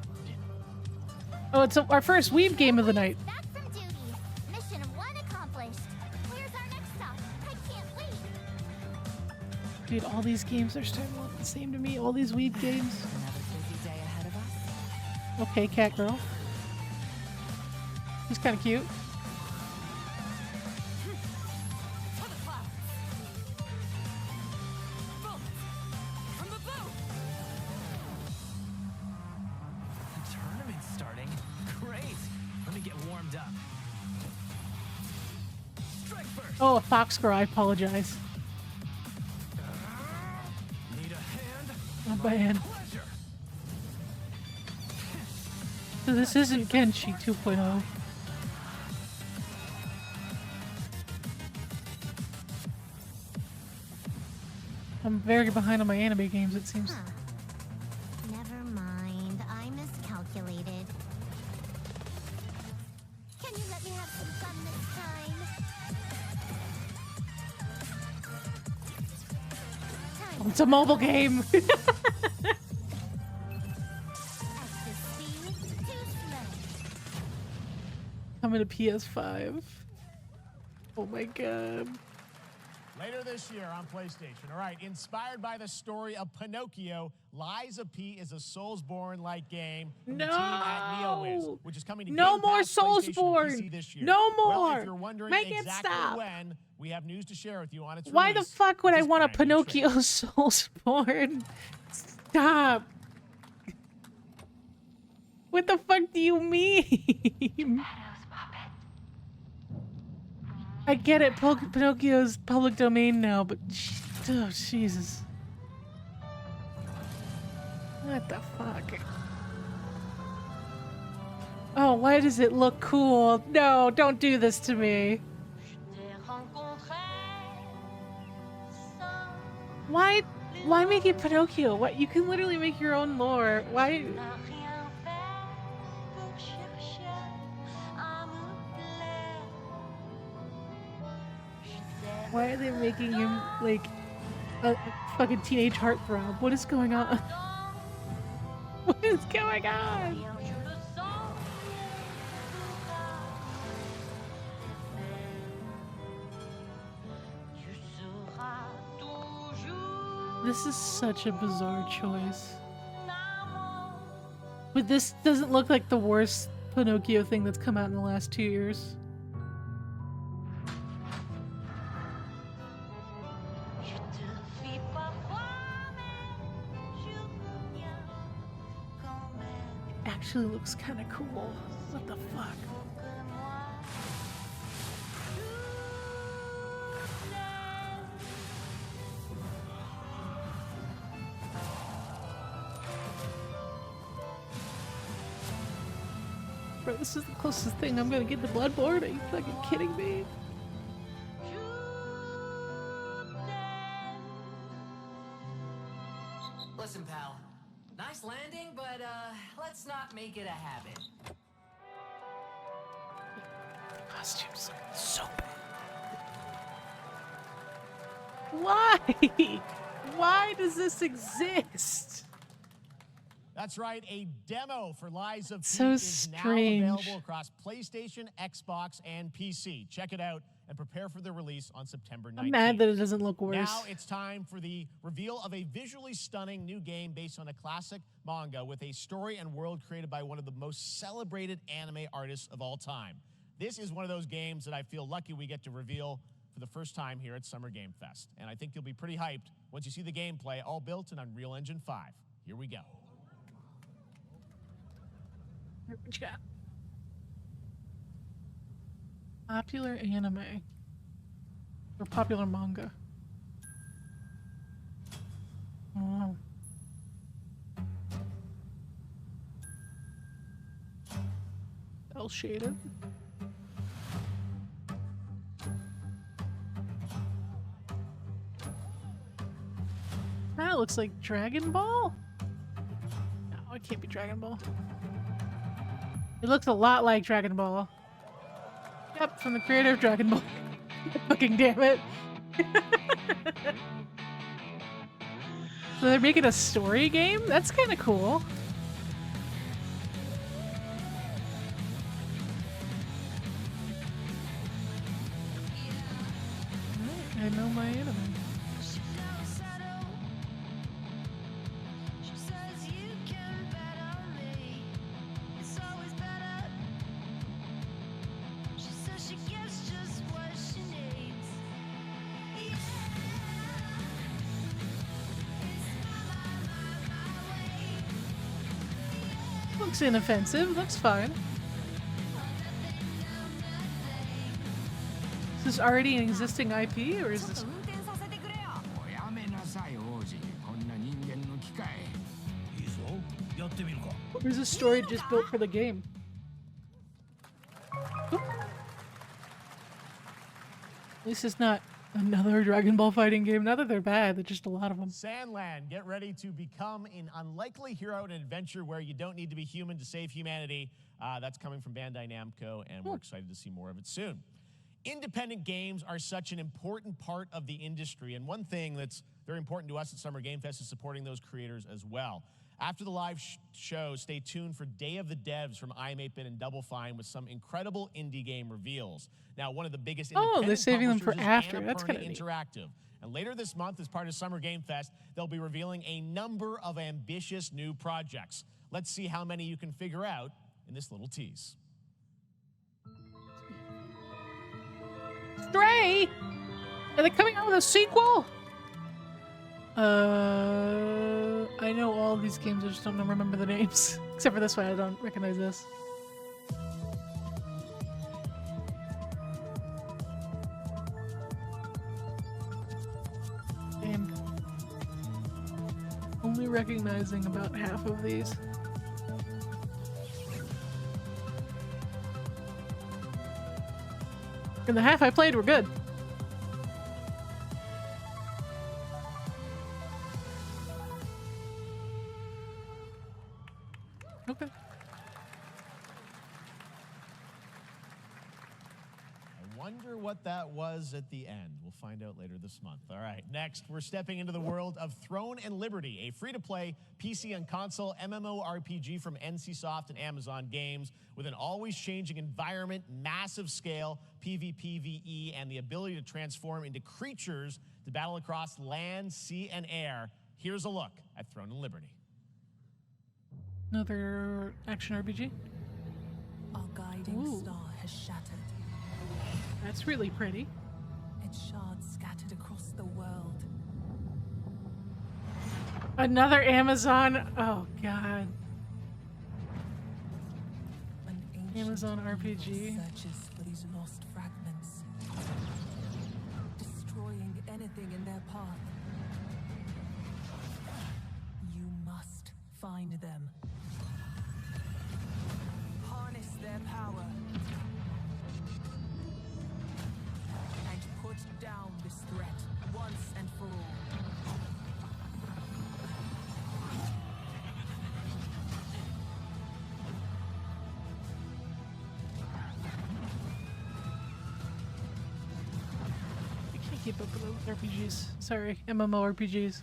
Speaker 2: Oh, it's our first Weeb game of the night.
Speaker 8: Back from duty. Mission 1 accomplished. Where's our next stop? I can't wait.
Speaker 2: Dude, all these games are starting to look the same to me. All these Weeb games.
Speaker 7: Another busy day ahead of us.
Speaker 2: Okay, cat girl. He's kind of cute. Oh, a fox girl. I apologize.
Speaker 5: Need a hand?
Speaker 2: Not bad. So this isn't Kenshi 2.0. I'm very behind on my anime games, it seems.
Speaker 8: Never mind. I miscalculated. Can you let me have some fun this time?
Speaker 2: It's a mobile game. Coming to PS5. Oh my god.
Speaker 1: Later this year on PlayStation. All right, inspired by the story of Pinocchio, Lies of P is a Soulsborne-like game from the team at NeoWiz, which is coming to
Speaker 2: no
Speaker 1: Game
Speaker 2: more
Speaker 1: Pass, PlayStation, and
Speaker 2: Soulsborne.
Speaker 1: PC this year.
Speaker 2: No more.
Speaker 1: Well, if you're wondering
Speaker 2: Make it
Speaker 1: exactly
Speaker 2: stop.
Speaker 1: when, we have news to share with you on its
Speaker 2: Why
Speaker 1: release.
Speaker 2: the fuck would I
Speaker 1: This
Speaker 2: want a
Speaker 1: brand new
Speaker 2: Pinocchio Soulsborne? Stop. What the fuck do you mean? I get it, Pinocchio's public domain now, but oh, Jesus. What the fuck? Oh, why does it look cool? No, don't do this to me. Why make it Pinocchio? What? You can literally make your own lore. Why? Why are they making him like a fucking teenage heartthrob? What is going on? What is going on? This is such a bizarre choice. But this doesn't look like the worst Pinocchio thing that's come out in the last 2 years. actually looks kind of cool. What the fuck? Bro, this is the closest thing I'm gonna get to Bloodborne. Are you fucking kidding me?
Speaker 12: Listen, pal. Nice landing, but let's not make it a habit.
Speaker 2: Costumes so bad. Why? Why does this exist?
Speaker 1: That's right, a demo for Lies of P
Speaker 2: So
Speaker 1: is now
Speaker 2: strange.
Speaker 1: available across PlayStation, Xbox, and PC. Check it out and prepare for the release on September 19th.
Speaker 2: I'm mad that it doesn't look worse.
Speaker 1: Now it's time for the reveal of a visually stunning new game based on a classic manga with a story and world created by one of the most celebrated anime artists of all time. This is one of those games that I feel lucky we get to reveal for the first time here at Summer Game Fest. And I think you'll be pretty hyped once you see the gameplay, all built in Unreal Engine 5. Here we go.
Speaker 2: What you got? Popular anime. Or popular manga. Oh. Cell shaded. That looks like Dragon Ball? No, it can't be Dragon Ball. It looks a lot like Dragon Ball. Yep, from the creator of Dragon Ball. Fucking damn it. So they're making a story game? That's kind of cool. I know my anime. Looks inoffensive, looks fine. Is this already an existing IP, or is this... Or is this story just built for the game? Oop. At least it's not another Dragon Ball fighting game. Not that they're bad, there's just a lot of them.
Speaker 1: Sandland, get ready to become an unlikely hero in an adventure where you don't need to be human to save humanity. That's coming from Bandai Namco, and we're excited to see more of it soon. Independent games are such an important part of the industry, and one thing that's very important to us at Summer Game Fest is supporting those creators as well. After the live show, stay tuned for Day of the Devs from iam8bit and Double Fine with some incredible indie game reveals. Now, one of the biggest independent
Speaker 2: they're saving them for
Speaker 1: publishers is
Speaker 2: after. That's
Speaker 1: Annapurna
Speaker 2: kind of neat.
Speaker 1: Interactive. And later this month, as part of Summer Game Fest, they'll be revealing a number of ambitious new projects. Let's see how many you can figure out in this little tease.
Speaker 2: Stray! Are they coming out with a sequel? I know all of these games, I just don't remember the names. Except for this one, I don't recognize this. Damn. Only recognizing about half of these. And the half I played were good. Okay.
Speaker 1: I wonder what that was at the end. We'll find out later this month. All right, next, we're stepping into the world of Throne and Liberty, a free-to-play PC and console MMORPG from NCSoft and Amazon Games with an always-changing environment, massive scale, PvPvE, and the ability to transform into creatures to battle across land, sea, and air. Here's a look at Throne and Liberty.
Speaker 2: Another action RPG?
Speaker 7: Our guiding star has shattered.
Speaker 2: That's really pretty.
Speaker 7: Its shards scattered across the world.
Speaker 2: Another Amazon. Oh, God. Amazon RPG.
Speaker 13: Searches for these lost fragments, destroying anything in their path. You must find them. Harness their power. And put down this threat once and for all.
Speaker 2: Keep up with those RPGs. Sorry, MMORPGs.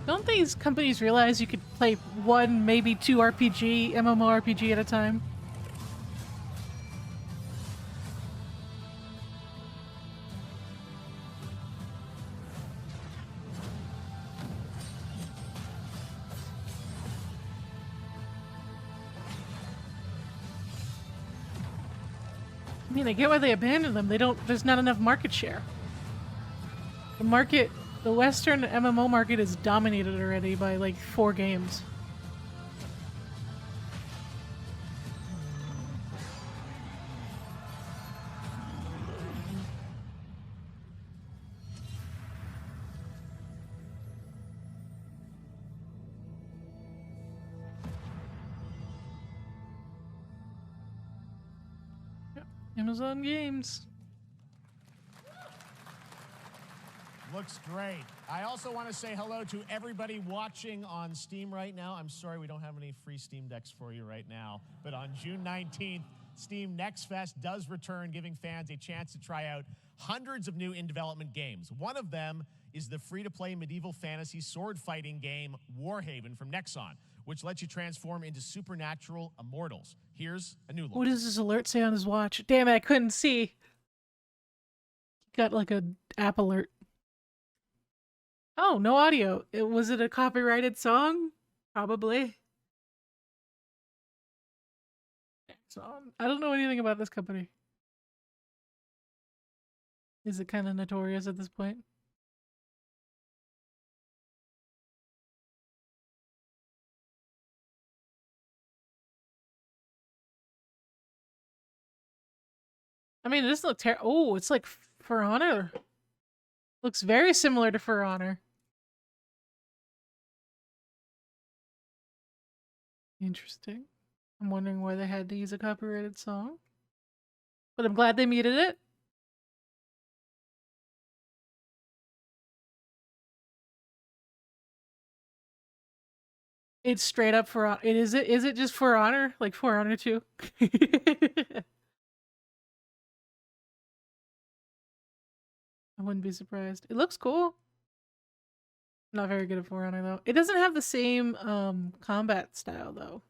Speaker 2: Don't these companies realize you could play one, maybe two MMORPG at a time? I mean, I get why they abandoned them. There's not enough market share. The Western MMO market is dominated already by like 4 games. Yep. Amazon Games.
Speaker 1: Looks great. I also want to say hello to everybody watching on Steam right now. I'm sorry we don't have any free Steam Decks for you right now, but on June 19th, Steam Next Fest does return, giving fans a chance to try out hundreds of new in-development games. One of them is the free-to-play medieval fantasy sword-fighting game Warhaven from Nexon, which lets you transform into supernatural immortals. Here's a new look.
Speaker 2: What does this alert say on his watch? Damn it, I couldn't see. Got like a app alert. Oh, no audio. Was it a copyrighted song? Probably. I don't know anything about this company. Is it kind of notorious at this point? I mean, it doesn't look terrible. Oh, it's like For Honor. Looks very similar to For Honor. Interesting. I'm wondering why they had to use a copyrighted song. But I'm glad they muted it. It's straight up For Honor. Is it just For Honor? Like For Honor 2? I wouldn't be surprised. It looks cool. Not very good at For Honor though. It doesn't have the same combat style though.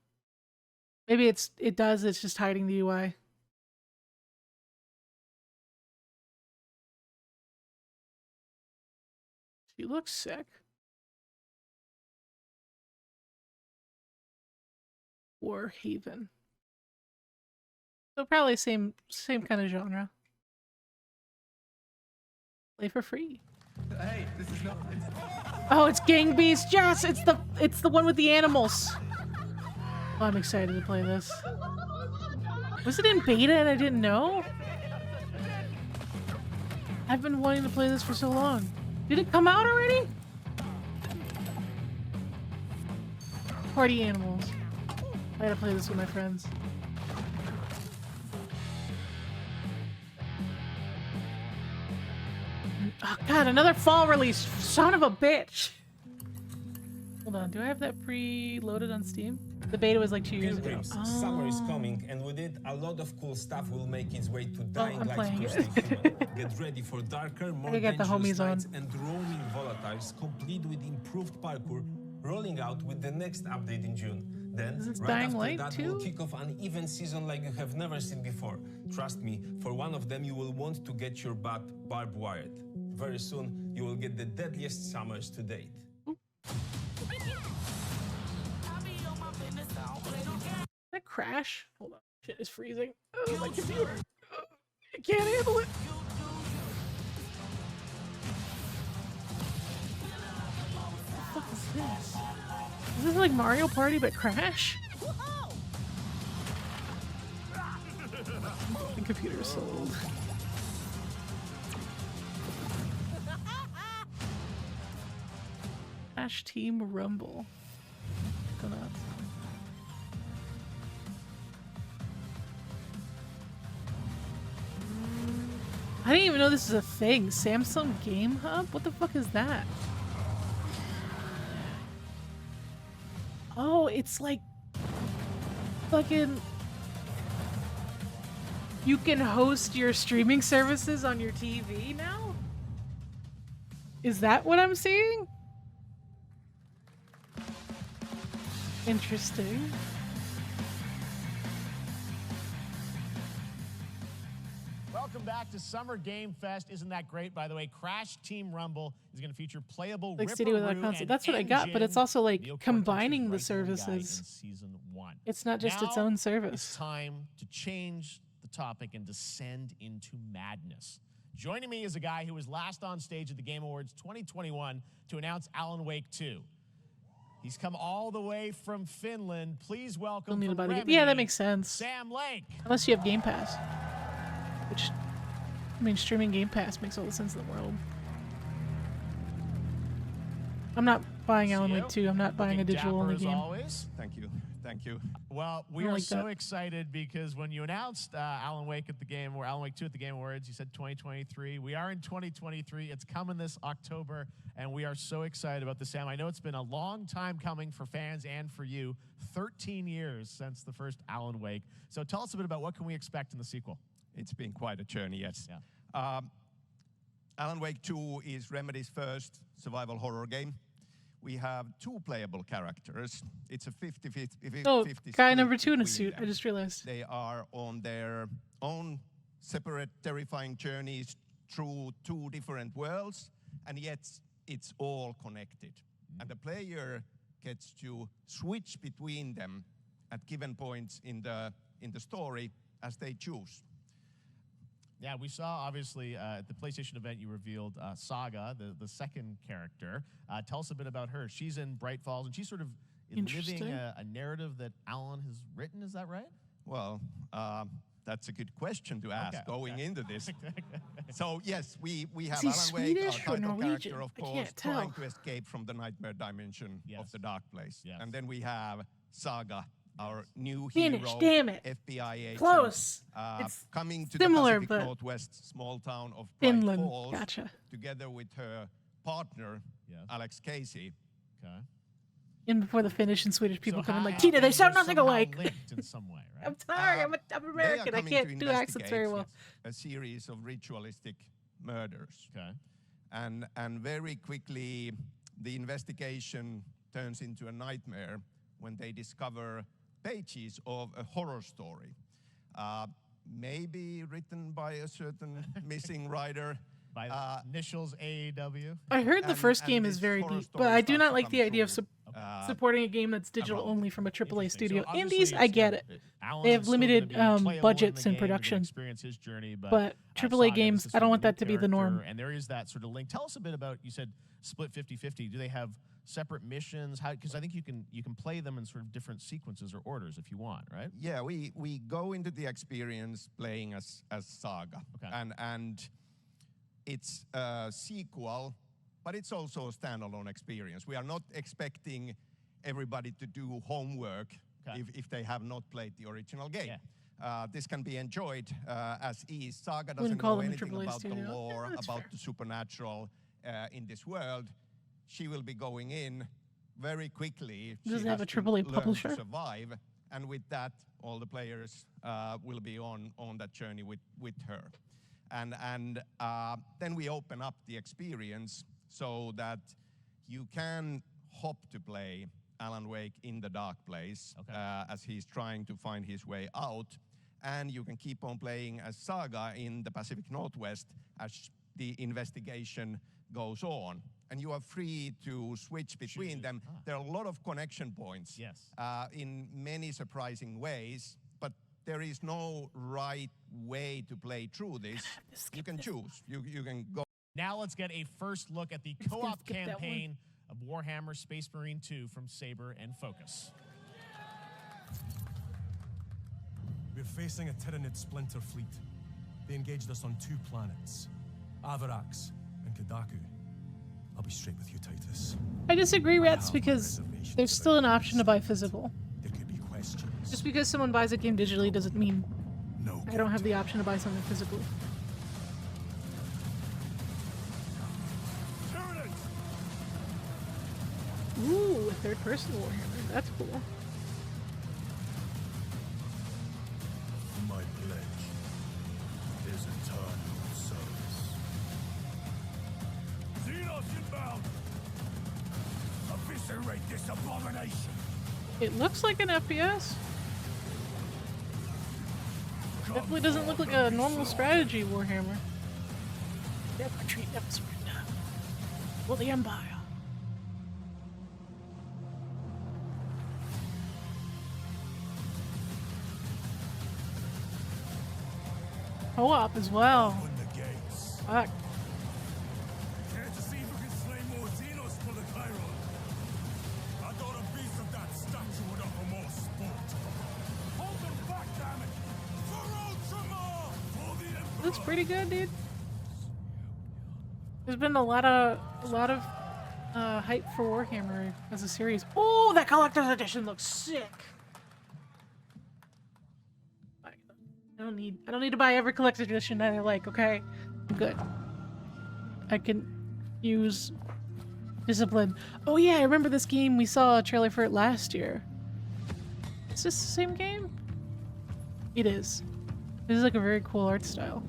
Speaker 2: Maybe it does, it's just hiding the UI. She looks sick. Warhaven. So probably same kind of genre. Play for free.
Speaker 14: Hey, this is not.
Speaker 2: Oh, it's Gang Beast. Yes, it's the one with the animals. Oh, I'm excited to play this. Was it in beta and I didn't know? I've been wanting to play this for so long. Did it come out already? Party animals. I gotta play this with my friends. Oh god, another fall release! Son of a bitch! Hold on, do I have that pre-loaded on Steam? The beta was like 2 years ago.
Speaker 15: Oh. Summer is coming, and with it, a lot of cool stuff will make its way to Dying Light 2 Stay Human. Get ready for darker, more dangerous nights and roaming volatiles, complete with improved parkour, rolling out with the next update in June. Then, right after that, we'll kick off an event season like you have never seen before. Trust me, for one of them, you will want to get your butt barbed wired. Very soon, you will get the deadliest summers to date.
Speaker 2: That crash? Hold on. Shit is freezing. Oh, my computer. Oh, I can't handle it. What the fuck is this? Is this like Mario Party but Crash? computer sold. Crash Team Rumble. Go nuts. I didn't even know this is a thing. Samsung Game Hub? What the fuck is that? Oh, it's like fucking... You can host your streaming services on your TV now? Is that what I'm seeing? Interesting.
Speaker 1: Welcome back to Summer Game Fest. Isn't that great, by the way? Crash Team Rumble is going to feature playable
Speaker 2: Like City without console. That's what I got, but it's also like combining the services.
Speaker 1: Season 1.
Speaker 2: It's not just its own service.
Speaker 1: It's time to change the topic and descend into madness. Joining me is a guy who was last on stage at the Game Awards 2021 to announce Alan Wake 2. He's come all the way from Finland. Please welcome from Remedy,
Speaker 2: yeah, that makes sense.
Speaker 1: Sam Lake.
Speaker 2: Unless you have Game Pass. Which, I mean, streaming Game Pass makes all the sense in the world. I'm not buying Alan Wake 2. I'm not buying a digital-only game.
Speaker 1: Always.
Speaker 9: Thank you. Thank you.
Speaker 1: Well, we are so excited because when you announced Alan Wake at the Game, or Alan Wake 2 at the Game Awards, you said 2023. We are in 2023. It's coming this October, and we are so excited about this, Sam. I know it's been a long time coming for fans and for you. 13 years since the first Alan Wake. So tell us a bit about what can we expect in the sequel.
Speaker 16: It's been quite a journey, yes.
Speaker 1: Yeah.
Speaker 16: Alan Wake 2 is Remedy's first survival horror game. We have 2 playable characters. It's a 50-50
Speaker 2: Oh, guy number 2 in a
Speaker 16: between
Speaker 2: suit.
Speaker 16: them.
Speaker 2: I just realized.
Speaker 16: They are on their own separate, terrifying journeys through 2 different worlds, and yet it's all connected. And the player gets to switch between them at given points in the story as they choose.
Speaker 1: Yeah, we saw, obviously, at the PlayStation event, you revealed Saga, the second character. Tell us a bit about her. She's in Bright Falls, and she's sort of living a narrative that Alan has written. Is that right?
Speaker 16: Well, that's a good question to ask going into this. So, yes, we have Alan Wake, our title character, of course, trying to escape from the nightmare dimension of the dark place.
Speaker 1: Yes.
Speaker 16: And then we have Saga, our new hero, FBI agent,
Speaker 2: Close.
Speaker 16: Coming to
Speaker 2: similar,
Speaker 16: the Pacific Northwest small town of
Speaker 2: Finland.
Speaker 16: Bright Falls,
Speaker 2: Gotcha.
Speaker 16: together with her partner, Alex Casey.
Speaker 1: Okay.
Speaker 2: In before the Finnish and Swedish people come in like, Tina, they sound nothing alike.
Speaker 1: Linked in some way, right?
Speaker 2: I'm sorry, I'm American. I can't do accents very well.
Speaker 16: A series of ritualistic murders.
Speaker 1: Okay.
Speaker 16: And very quickly, the investigation turns into a nightmare when they discover pages of a horror story, maybe written by a certain missing writer.
Speaker 1: By initials AAW.
Speaker 2: I heard the first game is very deep, but I do not like the idea of supporting a game that's digital only from a AAA studio. Indies, I get it. They have limited budgets and production. But AAA games, I don't want that to be the norm.
Speaker 1: And there is that sort of link. Tell us a bit about, you said split 50-50. Do they have separate missions? Because I think you can play them in sort of different sequences or orders if you want, right?
Speaker 16: Yeah, we go into the experience playing as Saga.
Speaker 1: Okay.
Speaker 16: And it's a sequel, but it's also a standalone experience. We are not expecting everybody to do homework if they have not played the original game.
Speaker 1: Yeah.
Speaker 16: This can be enjoyed as is. Saga doesn't know anything about the lore, about the supernatural in this world. She will be going in very quickly.
Speaker 2: Does it have a AAA publisher?
Speaker 16: To survive, and with that, all the players will be on that journey with her. And then we open up the experience so that you can hop to play Alan Wake in the dark place as he's trying to find his way out. And you can keep on playing as Saga in the Pacific Northwest as the investigation goes on. And you are free to switch between them. There are a lot of connection points in many surprising ways, but there is no right way to play through this. You can choose. You can go.
Speaker 1: Now let's get a first look at the co-op campaign of Warhammer Space Marine 2 from Saber and Focus.
Speaker 5: We're facing a Tyranid splinter fleet. They engaged us on 2 planets, Avarax and Kadaku. I'll be straight with you, Titus.
Speaker 2: I disagree, Rats, because there's still an option to buy physical.
Speaker 5: There could be questions.
Speaker 2: Just because someone buys a game digitally doesn't mean I don't have the option to buy something physically. Ooh, a third-person Warhammer. That's cool.
Speaker 5: My pledge is eternal service. Xenos inbound! Eviscerate this abomination!
Speaker 2: It looks like an FPS. Definitely doesn't look like a normal strategy Warhammer. Never retreat, never surrender. For the Empire. Co-op as well. Fuck.
Speaker 5: Care to see if we can slay more Xenos for the Chiron? I thought a piece of that statue would offer more sport. Hold them back, damn it! For Ultramar! For the Emperor!
Speaker 2: Looks pretty good, dude. There's been a lot of hype for Warhammer as a series. Oh, that collector's edition looks sick. I don't need to buy every collector's edition that I like, okay? I'm good. I can use discipline. Oh yeah, I remember this game. We saw a trailer for it last year. Is this the same game? It is. This is like a very cool art style.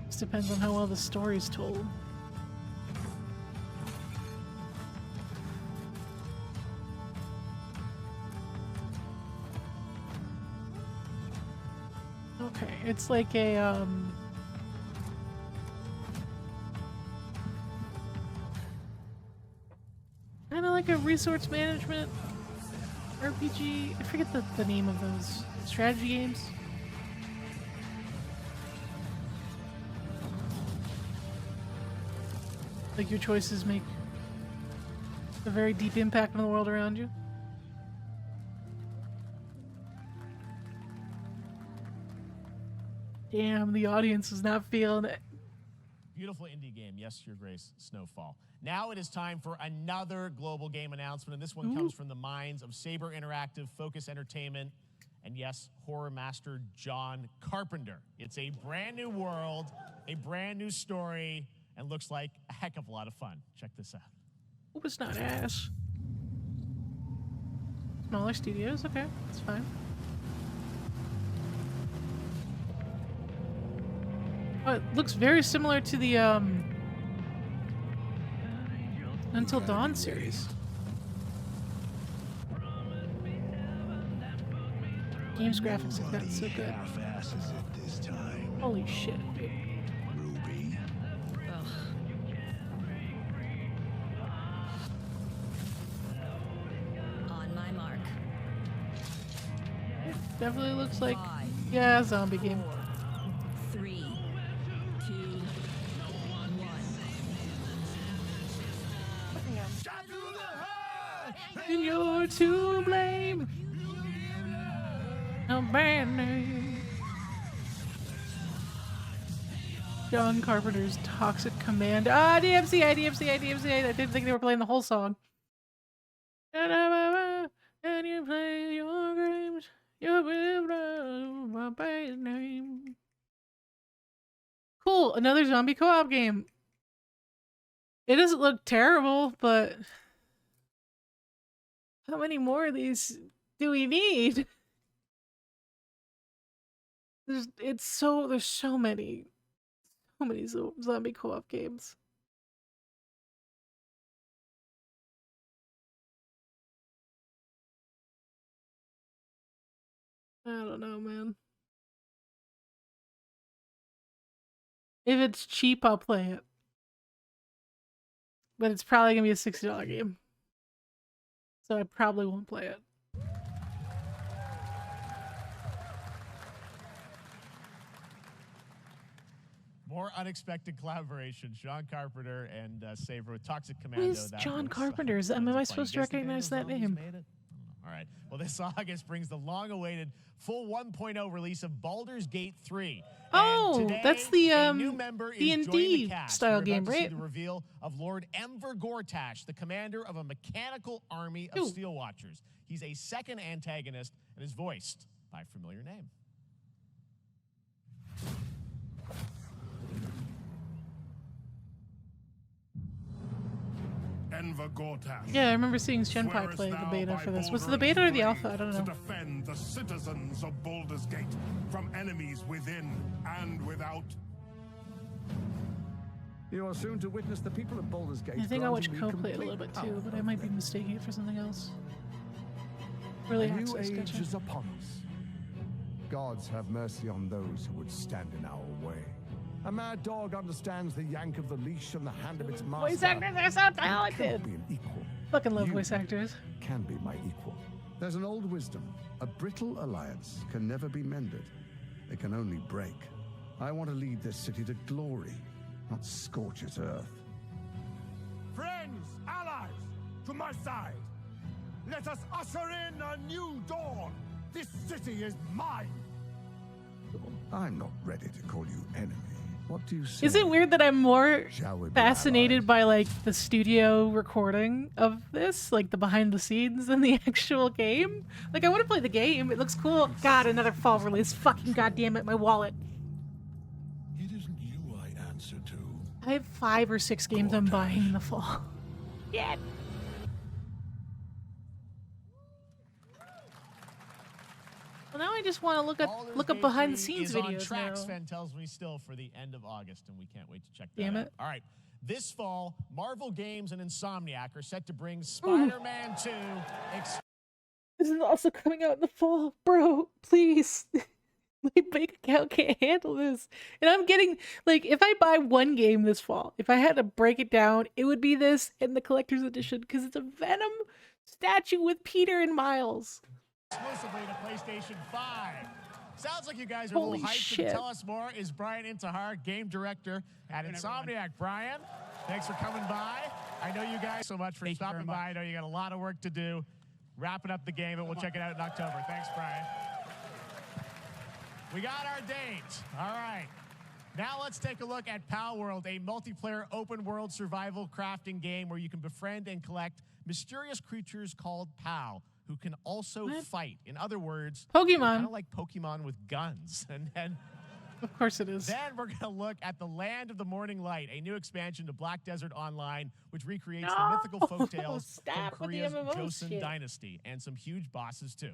Speaker 2: Just depends on how well the story's told. Okay, it's like a kind of like a resource management RPG. I forget the name of those strategy games. Like your choices make a very deep impact on the world around you. Damn, the audience is not feeling it.
Speaker 1: Beautiful indie game, yes, Your Grace, Snowfall. Now it is time for another global game announcement, and this one comes from the minds of Saber Interactive, Focus Entertainment, and yes, horror master John Carpenter. It's a brand new world, a brand new story, and looks like a heck of a lot of fun. Check this out.
Speaker 2: Oh, it's not ass. Smaller studios, okay, that's fine. Oh, it looks very similar to the Until Dawn series. Game's graphics have gotten so good. Holy shit, dude.
Speaker 7: On my mark.
Speaker 2: It definitely looks like, yeah, a zombie game.
Speaker 7: 3, 2, 1.
Speaker 2: And you're to blame. A bad name. John Carpenter's Toxic Commando. Ah, DMC. I didn't think they were playing the whole song. And you play your games. You're my bad name. Cool, another zombie co-op game. It doesn't look terrible, but how many more of these do we need? There's so many zombie co-op games. I don't know, man. If it's cheap, I'll play it. But it's probably gonna be a $60 game. So I probably won't play it.
Speaker 1: More unexpected collaboration. Sean Carpenter and Saber with Toxic Commando.
Speaker 2: Who is
Speaker 1: That
Speaker 2: John
Speaker 1: was,
Speaker 2: Carpenter? Am I supposed to
Speaker 1: Guess the
Speaker 2: recognize
Speaker 1: Band of
Speaker 2: that
Speaker 1: Zombies
Speaker 2: name?
Speaker 1: made it? All right. Well, this August brings the long-awaited full 1.0 release of Baldur's Gate 3.
Speaker 2: Oh,
Speaker 1: today,
Speaker 2: that's
Speaker 1: a new member is joining the
Speaker 2: D&D
Speaker 1: cast.
Speaker 2: style
Speaker 1: We're about
Speaker 2: game,
Speaker 1: to see
Speaker 2: right?
Speaker 1: the reveal of Lord Emver Gortash, the commander of a mechanical army of Steel Watchers. He's a second antagonist and is voiced by a familiar name.
Speaker 5: Enver Gortash.
Speaker 2: Yeah, I remember seeing Shenpai play the beta for this. Was it the beta or the alpha? I don't know.
Speaker 5: To defend the citizens of Baldur's Gate from enemies within and without.
Speaker 17: You are soon to witness the people of Baldur's Gate.
Speaker 2: I think I watched Co play it a little bit too, but I might be mistaking it for something else. Early
Speaker 17: A new
Speaker 2: access,
Speaker 17: age
Speaker 2: gotcha.
Speaker 17: is upon us. Gods have mercy on those who would stand in our way. A mad dog understands the yank of the leash and the hand of its master.
Speaker 2: Voice actors are so talented.
Speaker 17: Be an equal.
Speaker 2: Fucking love
Speaker 17: You
Speaker 2: voice actors.
Speaker 17: Can be my equal. There's an old wisdom. A brittle alliance can never be mended. It can only break. I want to lead this city to glory, not scorch its earth.
Speaker 5: Friends, allies, to my side. Let us usher in a new dawn. This city is mine.
Speaker 17: I'm not ready to call you enemy. What do you say?
Speaker 2: Is it weird that I'm more
Speaker 17: Shall we be
Speaker 2: fascinated by like the studio recording of this, like the behind the scenes, than the actual game? Like I want to play the game. It looks cool. God, another fall release. Fucking goddamn it, my wallet.
Speaker 5: It isn't you I answer to.
Speaker 2: I have 5 or 6 games I'm buying in the fall. Yeah. Well, now I just want to look up behind the scenes videos
Speaker 1: on track,
Speaker 2: now.
Speaker 1: Sven tells me still for the end of August, and we can't wait to check that
Speaker 2: Damn
Speaker 1: out.
Speaker 2: it.
Speaker 1: All right. This fall, Marvel Games and Insomniac are set to bring Spider-Man 2.
Speaker 2: This is also coming out in the fall. Bro, please. My bank account can't handle this. And I'm getting, like, if I buy one game this fall, if I had to break it down, it would be this and the collector's edition, because it's a Venom statue with Peter and Miles.
Speaker 1: Exclusively to PlayStation 5. Sounds like you guys are
Speaker 2: Holy
Speaker 1: a little hyped.
Speaker 2: shit.
Speaker 1: To tell us more is Brian Intihar, game director at Insomniac. Brian, thanks for coming by. I know you guys so much for stopping by. I know you got a lot of work to do. Wrapping up the game, and we'll check it out in October. Thanks, Brian. We got our date. All right. Now let's take a look at Palworld, a multiplayer open-world survival crafting game where you can befriend and collect mysterious creatures called Pal, who can also fight. In other words,
Speaker 2: Pokemon.
Speaker 1: Kind of like Pokemon with guns. And then,
Speaker 2: of course it is.
Speaker 1: Then we're going to look at the Land of the Morning Light, a new expansion to Black Desert Online, which recreates the mythical folktales
Speaker 2: Stop
Speaker 1: from
Speaker 2: with the
Speaker 1: Korea's
Speaker 2: MMO
Speaker 1: Joseon
Speaker 2: shit.
Speaker 1: Dynasty, and some huge bosses too.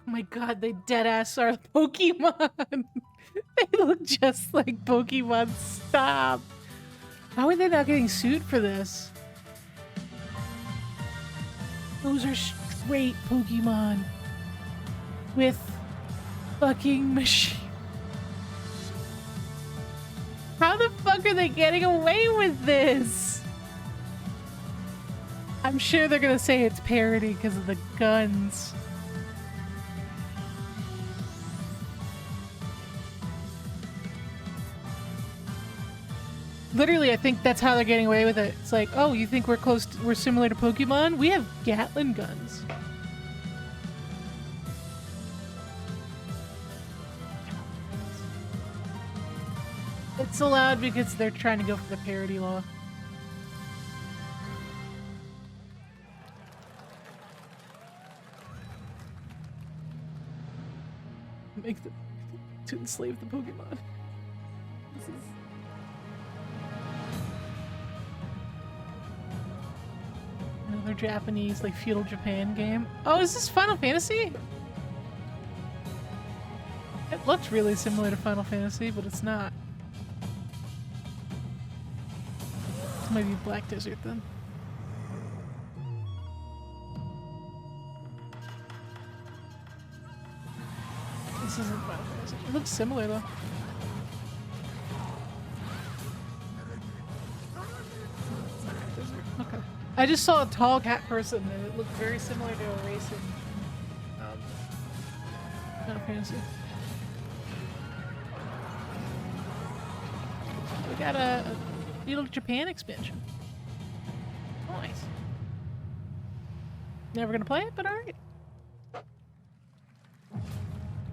Speaker 2: Oh my god, they deadass are Pokemon. They look just like Pokemon. Stop. How are they not getting sued for this? Those are straight Pokemon with fucking machine. How the fuck are they getting away with this? I'm sure they're gonna say it's parody because of the guns. Literally, I think that's how they're getting away with it. It's like, oh, you think we're similar to Pokemon? We have Gatling guns. It's allowed because they're trying to go for the parody law. Make them to enslave the Pokemon. This is... Another Japanese, like, feudal Japan game. Oh, is this Final Fantasy? It looks really similar to Final Fantasy, but it's not. This might be Black Desert then. This isn't Final Fantasy. It looks similar though. Okay. I just saw a tall cat person and it looked very similar to a racing Final Fantasy. we got a Feudal Japan expansion. Nice. Never gonna play it, but alright.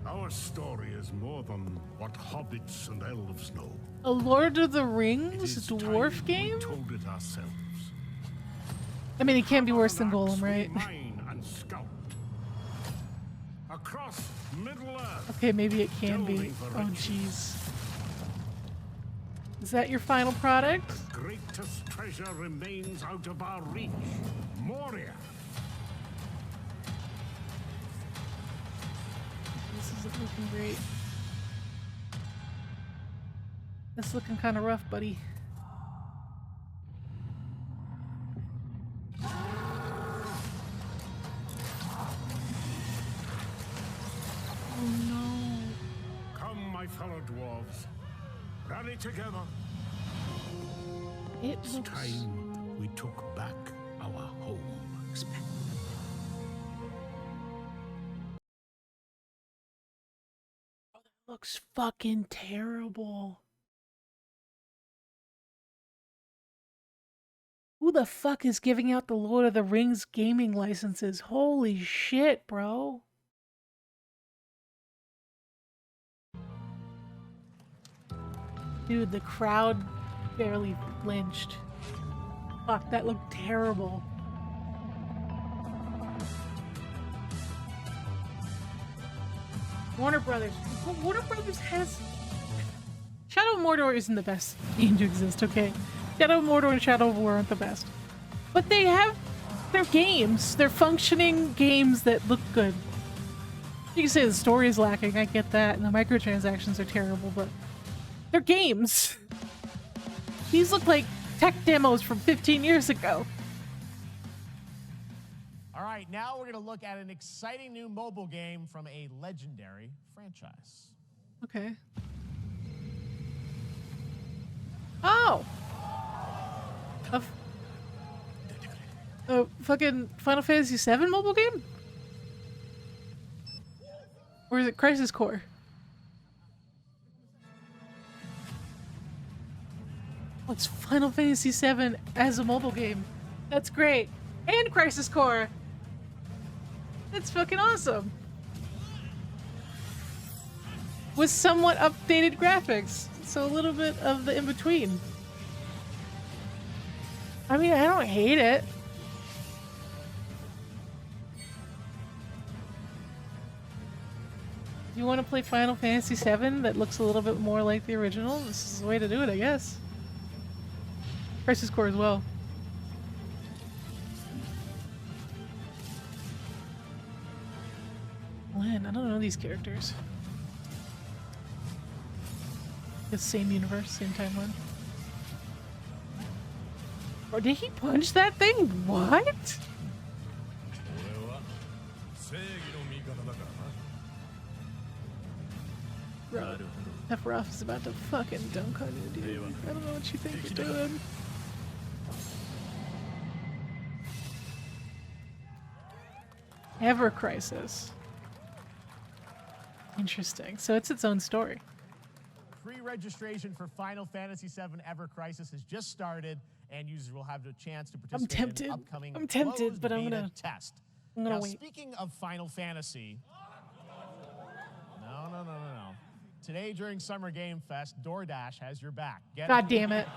Speaker 5: Our story is more than what hobbits and elves know.
Speaker 2: A Lord of the Rings dwarf game?
Speaker 5: We told it ourselves.
Speaker 2: I mean, it can't be worse than Golem, right?
Speaker 5: Mine and scout. Across Middle Earth.
Speaker 2: Okay, maybe it can be. Oh, jeez. Is that your final product?
Speaker 5: The greatest treasure remains out of our reach. Moria.
Speaker 2: This isn't looking great. This is looking kind of rough, buddy. Oh no.
Speaker 5: Come, my fellow dwarves. Rally together.
Speaker 2: It's
Speaker 5: time we took back our home.
Speaker 2: Looks fucking terrible. Who the fuck is giving out the Lord of the Rings gaming licenses? Holy shit, bro. Dude, the crowd barely flinched. Fuck, that looked terrible. Warner Brothers. Warner Brothers has... Shadow of Mordor isn't the best game to exist, okay? Shadow of Mordor and Shadow of War aren't the best. But they have their games. They're functioning games that look good. You can say the story is lacking, I get that, and the microtransactions are terrible, but they're games. These look like tech demos from 15 years ago.
Speaker 1: All right, now we're going to look at an exciting new mobile game from a legendary franchise.
Speaker 2: Okay. Oh! A fucking Final Fantasy VII mobile game? Or is it Crisis Core? Oh, it's Final Fantasy VII as a mobile game. That's great. And Crisis Core! That's fucking awesome. With somewhat updated graphics. So a little bit of the in-between. I mean, I don't hate it. You want to play Final Fantasy VII that looks a little bit more like the original? This is the way to do it, I guess. Crisis Core as well. Lynn, I don't know these characters. The same universe, same timeline. Or did he punch that thing? What? Sephiroth is about to fucking dunk on you, dude. I don't know what you think you're doing. Ever Crisis. Interesting. So it's its own story.
Speaker 1: Pre-registration for Final Fantasy VII Ever Crisis has just started, and users will have the chance to participate in an upcoming
Speaker 2: I'm tempted, but I'm
Speaker 1: beta
Speaker 2: gonna
Speaker 1: test.
Speaker 2: I'm gonna
Speaker 1: Now,
Speaker 2: wait.
Speaker 1: speaking of Final Fantasy, no. Today during Summer Game Fest, DoorDash has your back.
Speaker 2: God damn it!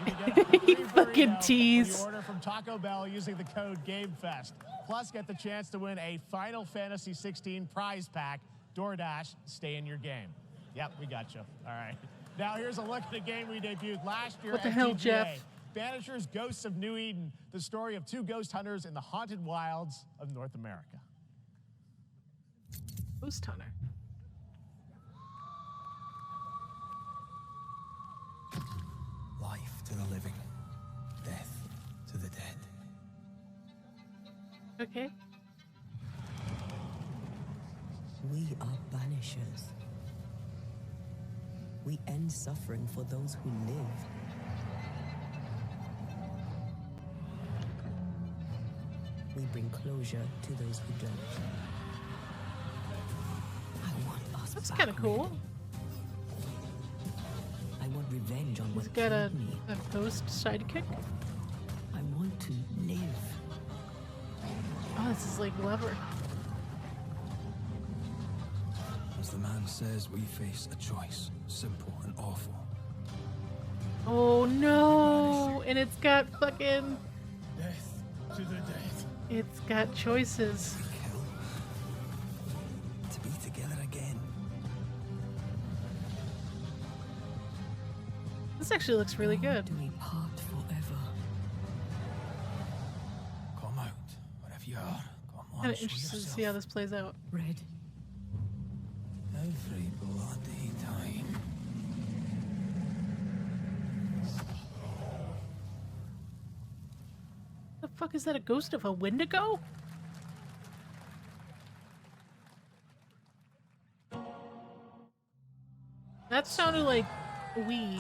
Speaker 1: You can get a free
Speaker 2: fucking
Speaker 1: burrito
Speaker 2: tease.
Speaker 1: when you order from Taco Bell using the code GameFest. Plus, get the chance to win a Final Fantasy 16 prize pack. DoorDash, stay in your game. Yep, we got you. All right. Now here's a look at the game we debuted last year.
Speaker 2: What the
Speaker 1: at
Speaker 2: hell,
Speaker 1: TGA.
Speaker 2: Jeff?
Speaker 1: Banishers, Ghosts of New Eden, the story of two ghost hunters in the haunted wilds of North America.
Speaker 2: Ghost Hunter.
Speaker 3: Life to the living, death to the dead.
Speaker 2: Okay.
Speaker 18: We are Banishers. We end suffering for those who live. We bring closure to those who don't. I want us
Speaker 2: That's
Speaker 18: back
Speaker 2: kind of cool.
Speaker 18: rid. I want revenge on what
Speaker 2: He's got a
Speaker 18: killed me.
Speaker 2: ghost sidekick.
Speaker 18: I want to live.
Speaker 2: Oh, this is like Lover.
Speaker 5: As the man says, we face a choice, simple and awful.
Speaker 2: Oh no! And it's got fucking.
Speaker 5: Death to the death.
Speaker 2: It's got choices.
Speaker 5: To be together again.
Speaker 2: This actually looks really good.
Speaker 18: Do we part forever?
Speaker 5: Come out, wherever you are. Come on,
Speaker 2: Kind of
Speaker 5: show
Speaker 2: interested to
Speaker 5: yourself.
Speaker 2: see how this plays out.
Speaker 18: Red.
Speaker 5: Every bloody time.
Speaker 2: The fuck is that? A ghost of a Wendigo? That sounded like we.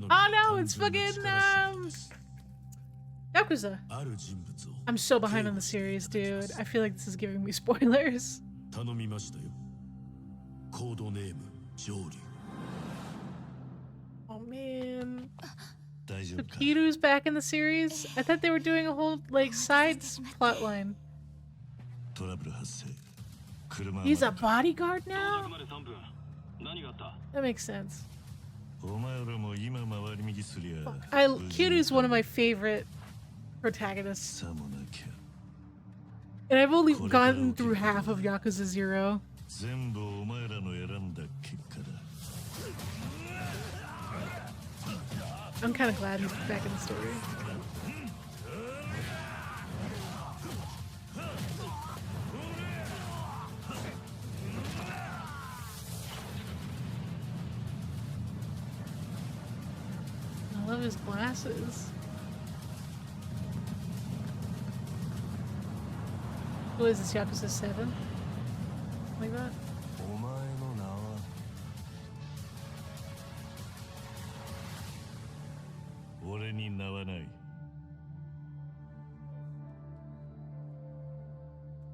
Speaker 2: Oh no, it's fucking Yakuza. I'm so behind on the series, dude. I feel like this is giving me spoilers. Oh man. So Kiru's back in the series? I thought they were doing a whole like side plot line. He's a bodyguard now? That makes sense. Kiru's one of my favorite protagonists. And I've only gotten through half of Yakuza 0. I'm kind of glad he's back in the story. I love his glasses. Who is this, Yakuza 7? Like that?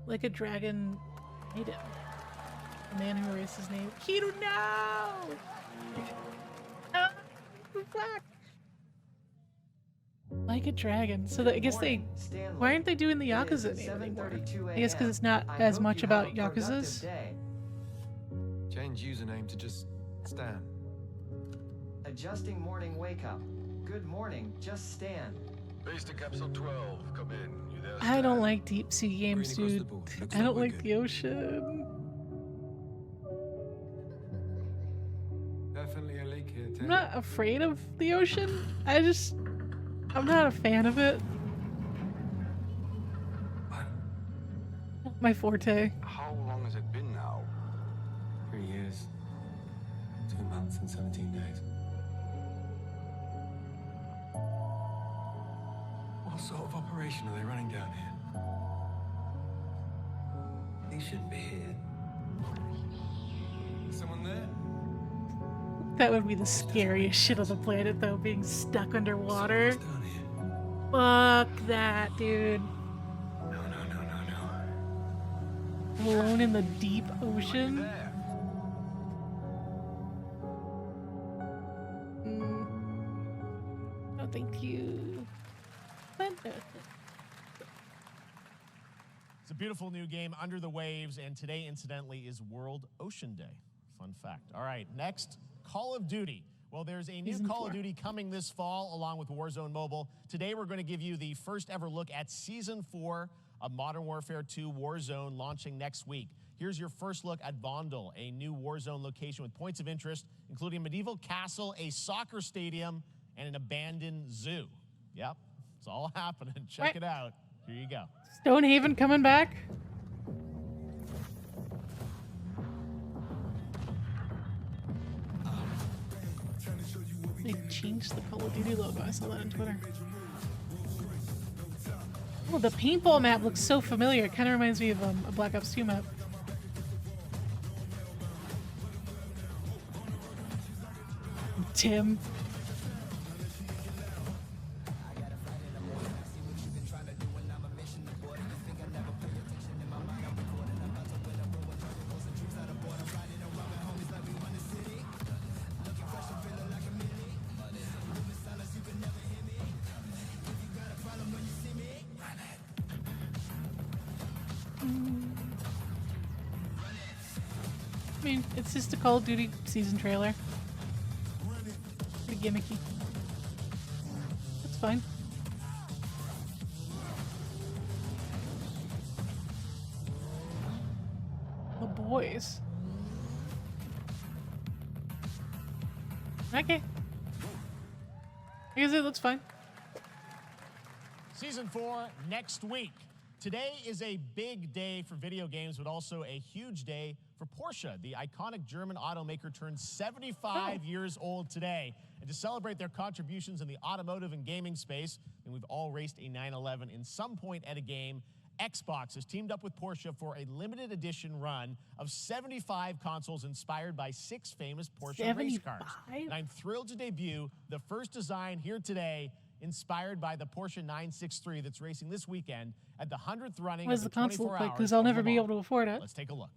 Speaker 2: Like a dragon made it. The man who erased his name. Kiru, no! Oh, fuck. Like a dragon. So that, I guess they. Why aren't they doing the Yakuza name anymore? I guess because it's not as much about Yakuzas.
Speaker 14: Change username to just Stan.
Speaker 19: Adjusting morning wake up. Good morning, just Stan.
Speaker 14: Base to capsule 12. Come in. You there,
Speaker 2: I don't like deep sea games, dude. I don't like the ocean.
Speaker 14: Definitely a leak here,
Speaker 2: I'm not afraid of the ocean. I'm not a fan of it. My forte.
Speaker 14: How long has it been now? 3 years. 2 months and 17 days. What sort of operation are they running down here? They shouldn't be here. Someone there?
Speaker 2: That would be the scariest shit on the planet, though, being stuck underwater. Fuck that, dude.
Speaker 14: No.
Speaker 2: Alone in the deep ocean. No, thank you. But no.
Speaker 1: It's a beautiful new game, Under the Waves, and today, incidentally, is World Ocean Day. Fun fact. All right, next, Call of Duty. Well, there's a new Call of Duty coming this fall along with Warzone Mobile. Today, we're going to give you the first ever look at Season 4 of Modern Warfare 2 Warzone launching next week. Here's your first look at Vondel, a new Warzone location with points of interest, including a medieval castle, a soccer stadium, and an abandoned zoo. Yep, it's all happening. Check it out. Here you go.
Speaker 2: Stonehaven coming back? They changed the Call of Duty logo. I saw that on Twitter. Oh, the paintball map looks so familiar. It kind of reminds me of a Black Ops 2 map. Tim. mean, it's just a Call of Duty season trailer. Pretty gimmicky. That's fine. The boys. Okay. I guess it looks fine.
Speaker 1: Season 4 next week. Today is a big day for video games, but also a huge day for Porsche. The iconic German automaker turns 75 years old today. And to celebrate their contributions in the automotive and gaming space, and we've all raced a 911 in some point at a game, Xbox has teamed up with Porsche for a limited edition run of 75 consoles inspired by 6 famous Porsche race cars. And I'm thrilled to debut the first design here today, inspired by the Porsche 963 that's racing this weekend at the 100th running
Speaker 2: What does
Speaker 1: of
Speaker 2: the
Speaker 1: the
Speaker 2: console
Speaker 1: 24
Speaker 2: look like?
Speaker 1: hours
Speaker 2: Because I'll
Speaker 1: of
Speaker 2: never
Speaker 1: Le
Speaker 2: be
Speaker 1: Mans.
Speaker 2: able to afford it.
Speaker 1: Let's take a look.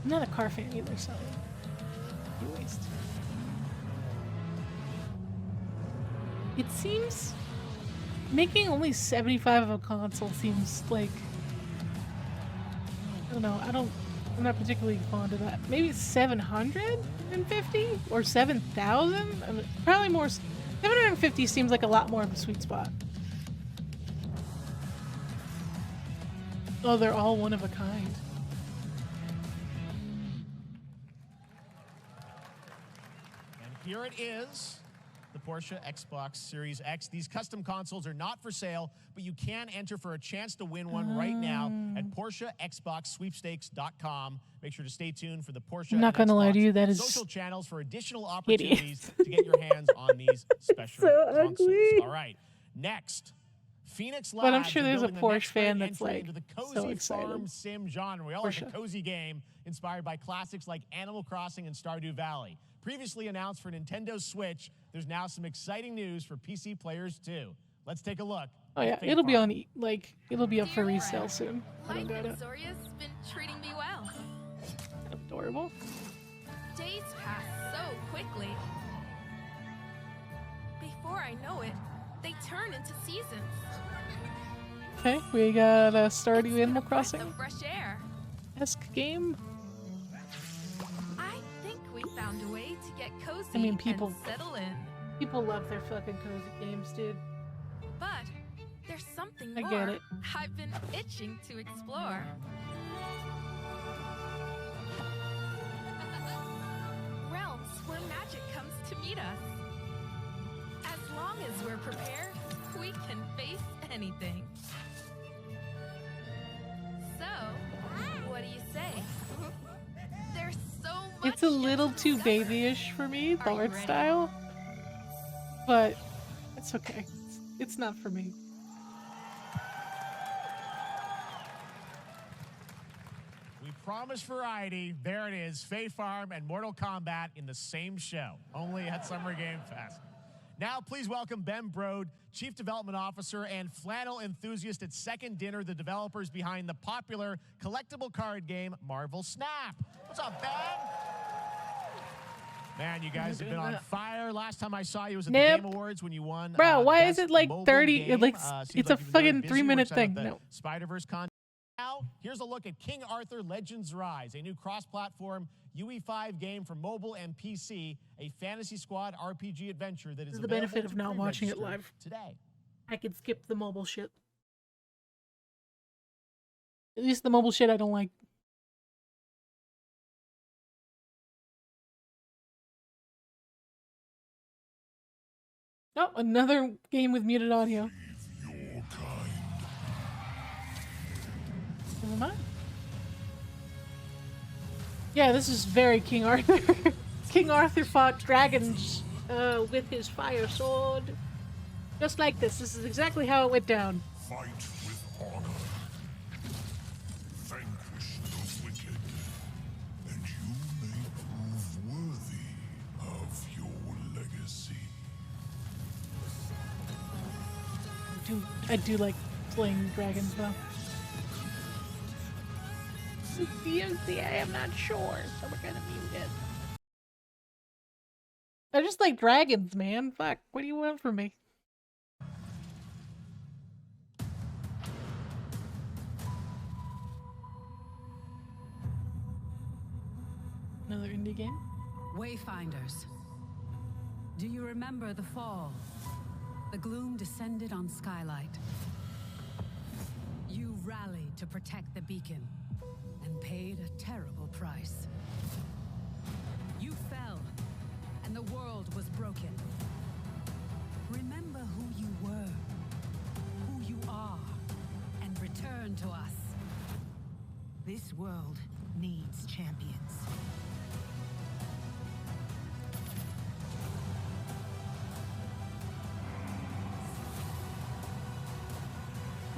Speaker 2: I'm not a car fan either, so you waste. It seems making only 75 of a console seems like, I don't know, I'm not particularly fond of that. Maybe 750 or 7,000? I mean, probably more. 750 seems like a lot more of a sweet spot. Oh, they're all one of a kind.
Speaker 1: And here it is, the Porsche Xbox Series X. These custom consoles are not for sale, but you can enter for a chance to win one right now at PorscheXboxSweepstakes.com. Make sure to stay tuned for the Porsche
Speaker 2: I'm not gonna lie to you, that is
Speaker 1: social channels for additional opportunities to get your hands on these special consoles.
Speaker 2: ugly.
Speaker 1: All right, next. Phoenix Labs
Speaker 2: But I'm sure there's a
Speaker 1: building the next
Speaker 2: Porsche fan
Speaker 1: great
Speaker 2: that's
Speaker 1: entry
Speaker 2: like
Speaker 1: into the cozy
Speaker 2: so excited.
Speaker 1: farm sim genre. We all like a
Speaker 2: Porsche.
Speaker 1: cozy game inspired by classics like Animal Crossing and Stardew Valley. Previously announced for Nintendo Switch, there's now some exciting news for PC players too. Let's take a look.
Speaker 2: Oh yeah, it'll be on it'll be up for resale soon. I don't doubt it.
Speaker 20: Zoria's been treating me well.
Speaker 2: Adorable.
Speaker 20: Days pass so quickly. Before I know it, they turn into seasons.
Speaker 2: Okay, we got a Stardew Animal Crossing
Speaker 20: The fresh air.
Speaker 2: esque game.
Speaker 20: I think we found a way to get cozy
Speaker 2: I mean, people
Speaker 20: and settle in.
Speaker 2: People love their fucking cozy games, dude.
Speaker 20: But there's something
Speaker 2: I
Speaker 20: more
Speaker 2: get it.
Speaker 20: I've been itching to explore. Realms where magic comes to meet us. As long as we're prepared, we can face anything. So, what do you say? There's so much.
Speaker 2: It's a little too babyish for me, the art style. But it's okay. It's not for me.
Speaker 1: We promised variety. There it is. Fae Farm and Mortal Kombat in the same show, only at Summer Game Fest. Now, please welcome Ben Brode, Chief Development Officer and flannel enthusiast at Second Dinner, the developers behind the popular collectible card game Marvel Snap. What's up, Ben? Man, you guys have been on fire. Last time I saw you was at the Game Awards when you won.
Speaker 2: Bro, why is
Speaker 1: Best
Speaker 2: it like
Speaker 1: Mobile
Speaker 2: 30?
Speaker 1: Game.
Speaker 2: Like
Speaker 1: Seems
Speaker 2: it's
Speaker 1: like
Speaker 2: a
Speaker 1: you've been very
Speaker 2: fucking
Speaker 1: busy.
Speaker 2: 3-minute
Speaker 1: We're
Speaker 2: thing.
Speaker 1: excited
Speaker 2: No.
Speaker 1: about the Spider-Verse content. Now, here's a look at King Arthur Legends Rise, a new cross-platform UE5 game for mobile and PC, a Fantasy Squad RPG adventure that is
Speaker 2: This is the benefit of
Speaker 1: available
Speaker 2: not
Speaker 1: to
Speaker 2: watching it
Speaker 1: pre-register
Speaker 2: live.
Speaker 1: today.
Speaker 2: I could skip the mobile shit. At least the mobile shit I don't like. Oh, another game with muted audio. Never mind. Yeah, this is very King Arthur. King Arthur fought dragons with his fire sword. Just like this. This is exactly how it went down.
Speaker 5: Fight with honor. Vanquish the wicked, and you may prove worthy of your legacy.
Speaker 2: I do like playing dragons though. I am not sure, so we're gonna mute it. I just like dragons, man. Fuck, what do you want from me? Another indie game?
Speaker 21: Wayfinders. Do you remember the fall? The gloom descended on Skylight. You rallied to protect the beacon and paid a terrible price. You fell, and the world was broken. Remember who you were, who you are, and return to us. This world needs champions.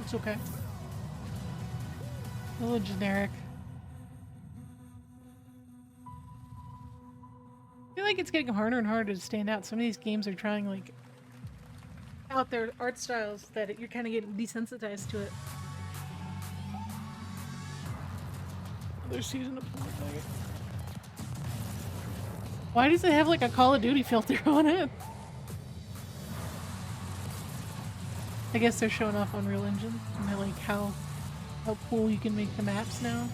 Speaker 2: It's okay. A little generic. I feel like it's getting harder and harder to stand out. Some of these games are trying like out there art styles that you're kind of getting desensitized to it. Another season of Fortnite. Why does it have like a Call of Duty filter on it? I guess they're showing off Unreal Engine and they're like how cool you can make the maps now.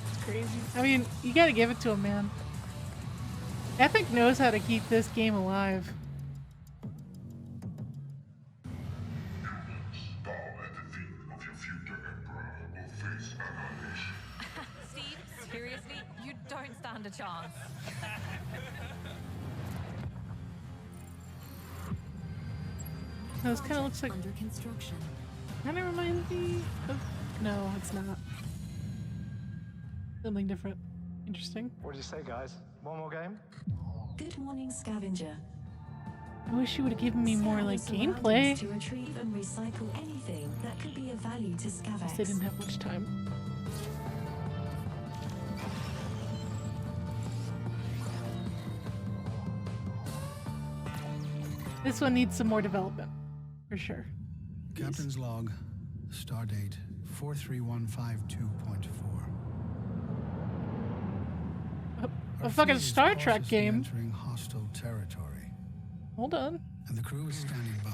Speaker 2: It's crazy. I mean, you gotta give it to them, man. Epic knows how to keep this game alive.
Speaker 7: Steve, seriously, you don't stand a chance.
Speaker 2: This kind of looks like
Speaker 21: under construction.
Speaker 2: Kind of reminds me of. No, it's not. Something different. Interesting.
Speaker 22: What do you say, guys? One more game?
Speaker 23: Good morning, scavenger.
Speaker 2: I wish you would have given me more like gameplay.
Speaker 23: To retrieve and recycle anything that could be of value to Scavex.
Speaker 2: Guess they didn't have much time. This one needs some more development, for sure.
Speaker 24: Captain's log, stardate 43152.4.
Speaker 2: A fucking Star Trek game.
Speaker 24: Entering hostile territory.
Speaker 2: Hold on.
Speaker 24: And the crew is standing by.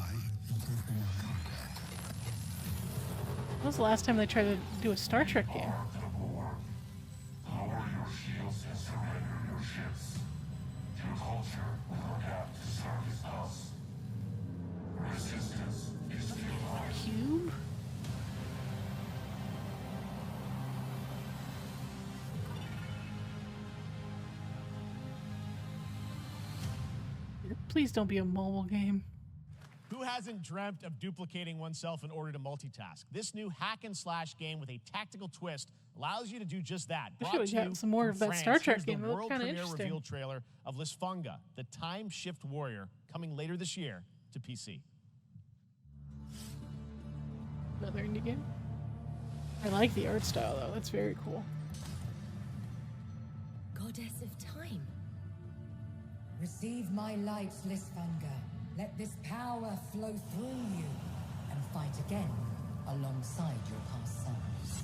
Speaker 2: When was the last time they tried to do a Star Trek game?
Speaker 5: Lower your shields and surrender your ships. Your culture will adapt to service us. Resistance is futile.
Speaker 2: Cube? Please don't be a mobile game.
Speaker 1: Who hasn't dreamt of duplicating oneself in order to multitask? This new hack and slash game with a tactical twist allows you to do just that.
Speaker 2: I should have got some more of that Star Trek game. It looked kind of interesting.
Speaker 1: Reveal trailer of Lisfunga, the Time Shift Warrior, coming later this year to PC.
Speaker 2: Another indie game. I like the art style though. That's very cool.
Speaker 25: Goddess of Time. Receive my light, Lisfunga. Let this power flow through you and fight again alongside your past selves.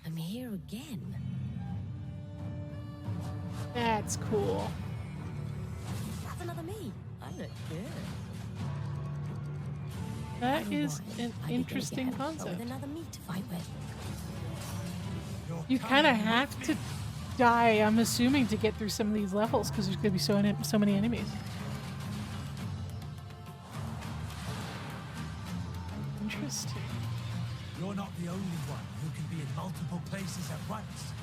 Speaker 25: I'm here again.
Speaker 2: That's cool.
Speaker 25: That's another me. I look good.
Speaker 2: That is an interesting concept.
Speaker 25: With another me to fight with.
Speaker 2: You kind of have to die, I'm assuming, to get through some of these levels because there's going to be so many enemies. Interesting.
Speaker 26: You're not the only one who can be in multiple places at once.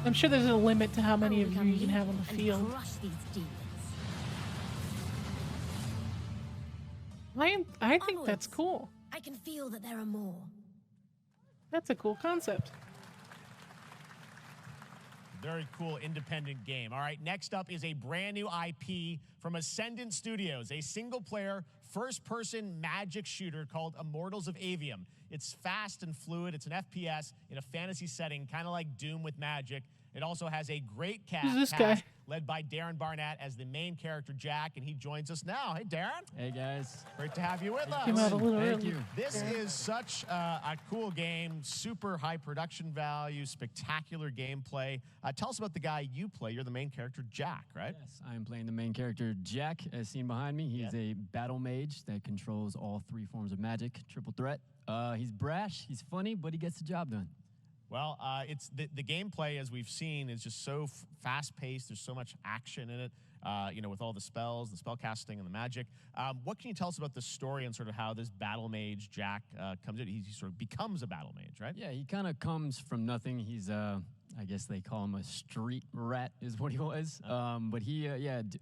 Speaker 2: I'm sure there's a limit to how many of you can have on the field.
Speaker 25: Crush these demons.
Speaker 2: I think that's cool.
Speaker 25: I can feel that there are more.
Speaker 2: That's a cool concept.
Speaker 1: Very cool independent game. All right, next up is a brand new IP from Ascendant Studios, a single-player, first-person magic shooter called Immortals of Aveum. It's fast and fluid. It's an FPS in a fantasy setting, kind of like Doom with magic. It also has a great cast.
Speaker 2: Who's this guy?
Speaker 1: led by Darren Barnett as the main character, Jack, and he joins us now. Hey, Darren.
Speaker 4: Hey, guys.
Speaker 1: Great to have you with us.
Speaker 2: Came out a little
Speaker 4: Thank
Speaker 2: early.
Speaker 4: you.
Speaker 1: This is such a cool game, super high production value, spectacular gameplay. Tell us about the guy you play. You're the main character, Jack, right?
Speaker 4: Yes, I am playing the main character, Jack, as seen behind me. He's a battle mage that controls all 3 forms of magic, triple threat. He's brash, he's funny, but he gets the job done.
Speaker 1: Well, it's the gameplay, as we've seen, is just so fast-paced. There's so much action in it, with all the spells, the spell casting, and the magic. What can you tell us about the story and sort of how this battle mage, Jack, comes in? He sort of becomes a battle mage, right?
Speaker 4: Yeah, he kind of comes from nothing. He's, I guess they call him a street rat is what he was. But he,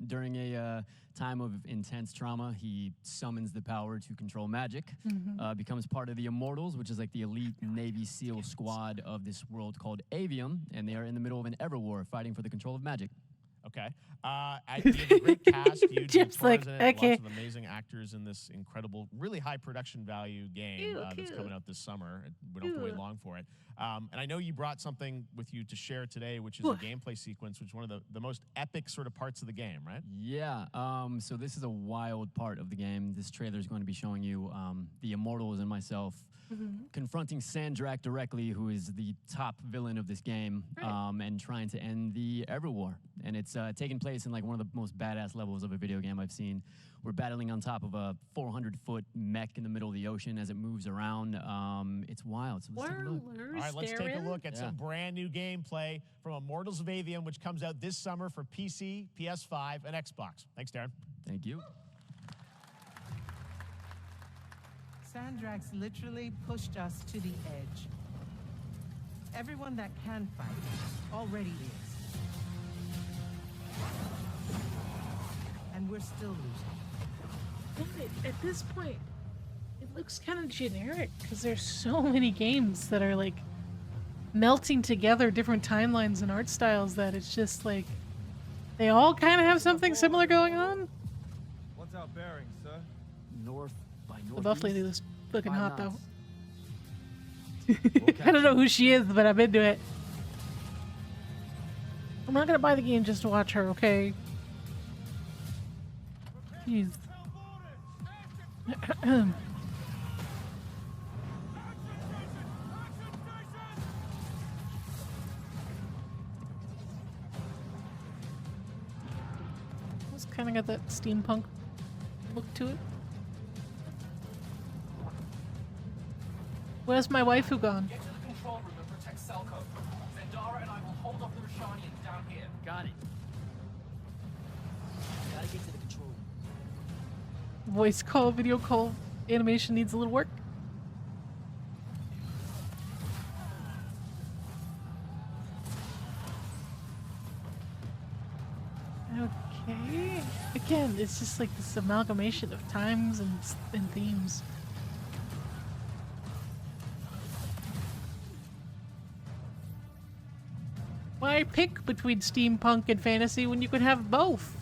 Speaker 4: during a time of intense trauma, he summons the power to control magic, becomes part of the Immortals, which is like the elite Navy SEAL squad of this world called Aveum, and they are in the middle of an ever war fighting for the control of magic.
Speaker 1: Okay. You have a great cast. You
Speaker 2: Just like, okay.
Speaker 1: Lots of amazing actors in this incredible, really high production value game that's coming out this summer. We don't have to wait long for it. And I know you brought something with you to share today, which is a gameplay sequence, which is one of the most epic sort of parts of the game, right?
Speaker 4: Yeah. So this is a wild part of the game. This trailer is going to be showing you the Immortals and myself confronting Sandrak directly, who is the top villain of this game, and trying to end the Everwar. And it's taking place in like one of the most badass levels of a video game I've seen. We're battling on top of a 400-foot mech in the middle of the ocean as it moves around. It's wild. So let's take a look.
Speaker 1: All right, let's take a look at some brand new gameplay from Immortals of Aveum, which comes out this summer for PC, PS5, and Xbox. Thanks, Darren.
Speaker 4: Thank you.
Speaker 6: Sandrax literally pushed us to the edge. Everyone that can fight already is. And we're still losing.
Speaker 2: At this point, it looks kind of generic because there's so many games that are like melting together different timelines and art styles that it's just like they all kind of have something similar going on.
Speaker 8: What's our bearing, sir?
Speaker 4: North by northeast.
Speaker 2: The buff lady looks fucking
Speaker 4: 5
Speaker 2: hot
Speaker 4: knots.
Speaker 2: though. I don't know who she is, but I'm into it. I'm not gonna buy the game just to watch her, okay? Jeez. It's kind of got that steampunk look to it. Where's my waifu gone?
Speaker 10: Get to the control room and protect Selco. Zendara and I will hold off the Rashanians down here.
Speaker 13: Got it. Gotta get to the control room.
Speaker 2: Voice call, video call, animation needs a little work. Okay. Again, it's just like this amalgamation of times and themes. Why pick between steampunk and fantasy when you could have both?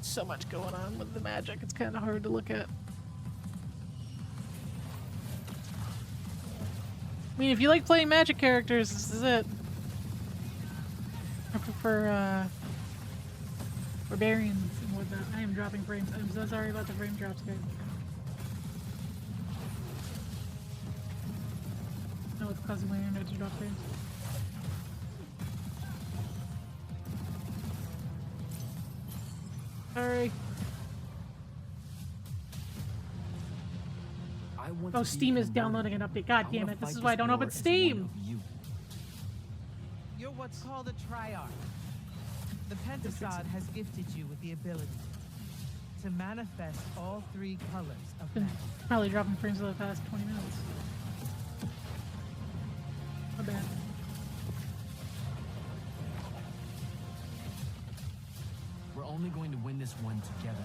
Speaker 2: So much going on with the magic, it's kind of hard to look at. I mean, if you like playing magic characters, this is it. I prefer barbarians and whatnot. I am dropping frames. I'm so sorry about the frame drops, guys. No, it's causing my internet to drop frames. Sorry. Oh, Steam is downloading an update. God damn it. This is why I don't open Steam.
Speaker 6: You're what's called a triarch. The Pentasod has gifted you with the ability to manifest all 3 colors of
Speaker 2: Been
Speaker 6: magic.
Speaker 2: probably dropping frames for the past 20 minutes. My bad.
Speaker 13: We're only going to win this one together.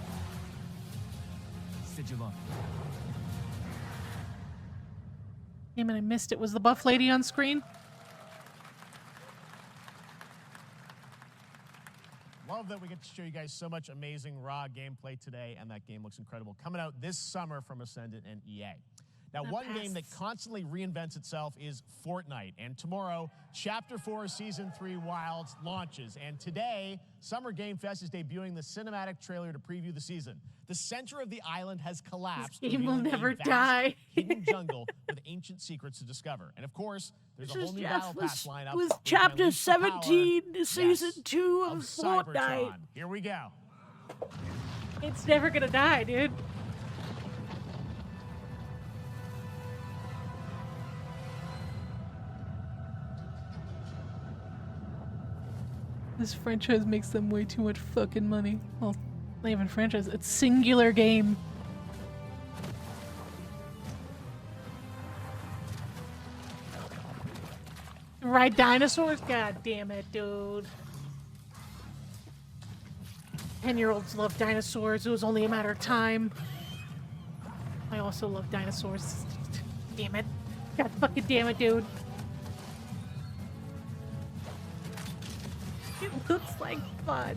Speaker 13: Sigil up.
Speaker 2: Damn it, I missed it. Was the buff lady on screen?
Speaker 1: Love that we get to show you guys so much amazing raw gameplay today, and that game looks incredible. Coming out this summer from Ascendant and EA. Now, one game that constantly reinvents itself is Fortnite. And tomorrow, Chapter 4 Season 3 Wilds launches. And today, Summer Game Fest is debuting the cinematic trailer to preview the season. The center of the island has collapsed.
Speaker 2: This game will
Speaker 1: revealing a
Speaker 2: never
Speaker 1: vast
Speaker 2: die.
Speaker 1: hidden jungle with ancient secrets to discover. And of course, there's a whole new battle pass lineup.
Speaker 2: With
Speaker 1: where you can
Speaker 2: Chapter
Speaker 1: unleash the power,
Speaker 2: 17, Season
Speaker 1: yes,
Speaker 2: 2 of
Speaker 1: Cybertron.
Speaker 2: Fortnite.
Speaker 1: Here we go.
Speaker 2: It's never gonna die, dude. This franchise makes them way too much fucking money. Well, not even franchise, it's singular game. Ride dinosaurs? God damn it, dude. 10-year-olds love dinosaurs. It was only a matter of time. I also love dinosaurs. Damn it. God fucking damn it, dude. It looks like fun.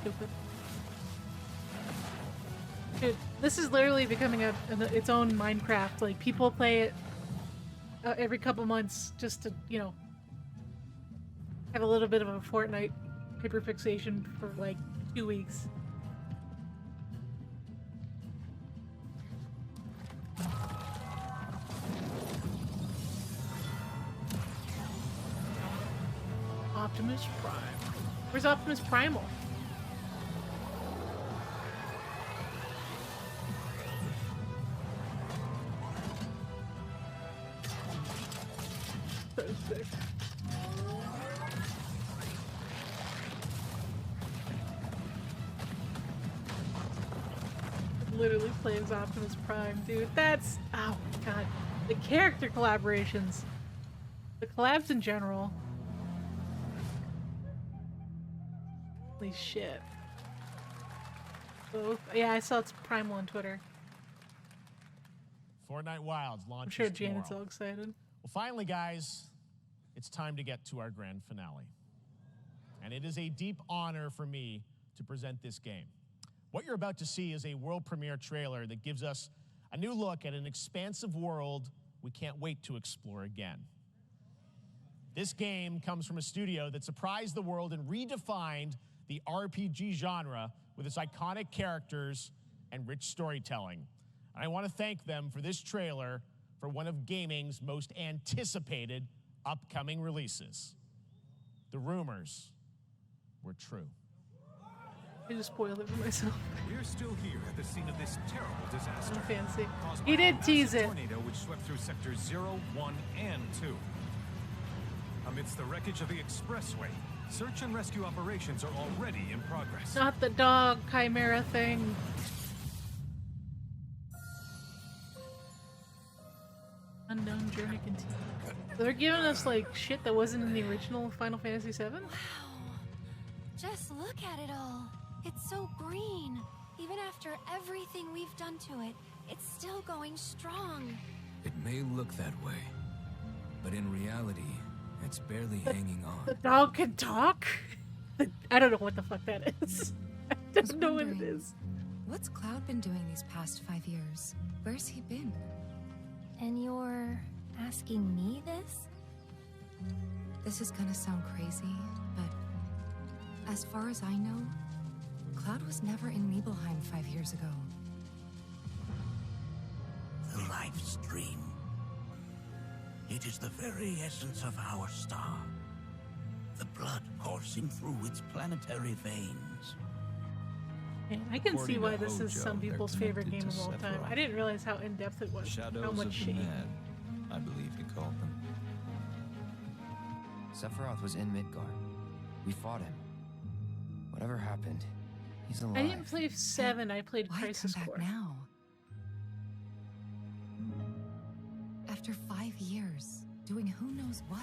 Speaker 2: Stupid. Dude, this is literally becoming its own Minecraft. Like, people play it every couple months just to, you know, have a little bit of a Fortnite hyperfixation for like 2 weeks. Optimus Prime. Where's Optimus Primal? So sick. Literally plays Optimus Prime, dude. That's, oh my god. The character collaborations. The collabs in general. Holy shit. Both. Yeah, I saw it's Primal on Twitter.
Speaker 1: Fortnite Wilds launches
Speaker 2: I'm sure
Speaker 1: tomorrow.
Speaker 2: Janet's all excited.
Speaker 1: Well, finally, guys, it's time to get to our grand finale. And it is a deep honor for me to present this game. What you're about to see is a world premiere trailer that gives us a new look at an expansive world we can't wait to explore again. This game comes from a studio that surprised the world and redefined the RPG genre with its iconic characters and rich storytelling. And I want to thank them for this trailer for one of gaming's most anticipated upcoming releases. The rumors were true.
Speaker 2: I just spoiled it for myself.
Speaker 9: We're still here at the scene of this terrible disaster.
Speaker 2: I'm fancy.
Speaker 9: Caused
Speaker 2: He
Speaker 9: by a
Speaker 2: did tease
Speaker 9: massive
Speaker 2: it.
Speaker 9: tornado which swept through sectors 0, 1, and 2. Amidst the wreckage of the expressway, search and rescue operations are already in progress.
Speaker 2: Not the dog chimera thing. Unknown journey continues. They're giving us like shit that wasn't in the original Final Fantasy VII.
Speaker 11: Wow. Just look at it all. It's so green. Even after everything we've done to it, it's still going strong.
Speaker 12: It may look that way, but in reality, it's barely hanging on.
Speaker 2: The dog can talk? I don't know what the fuck that is. I don't know what it is.
Speaker 7: What's Cloud been doing these past 5 years? Where's he been?
Speaker 11: And you're asking me this?
Speaker 7: This is gonna sound crazy, but as far as I know, Cloud was never in Nibelheim 5 years ago.
Speaker 15: The life stream. It is the very essence of our star. The blood coursing through its planetary veins.
Speaker 2: Man, I can see
Speaker 15: According
Speaker 2: why
Speaker 15: to
Speaker 2: this is
Speaker 15: Hojo,
Speaker 2: some
Speaker 15: they're
Speaker 2: people's favorite game
Speaker 15: connected
Speaker 2: of all
Speaker 15: to
Speaker 2: time.
Speaker 15: Sephiroth.
Speaker 2: I didn't realize how in-depth it was.
Speaker 16: Shadows
Speaker 2: How much
Speaker 16: of the
Speaker 2: shade.
Speaker 16: Mad, I believe he called them.
Speaker 17: Sephiroth was in Midgard. We fought him. Whatever happened, he's alive.
Speaker 2: I didn't play 7, I played
Speaker 7: Why
Speaker 2: Crisis
Speaker 7: come back
Speaker 2: Core.
Speaker 7: now? After 5 years, doing who knows what.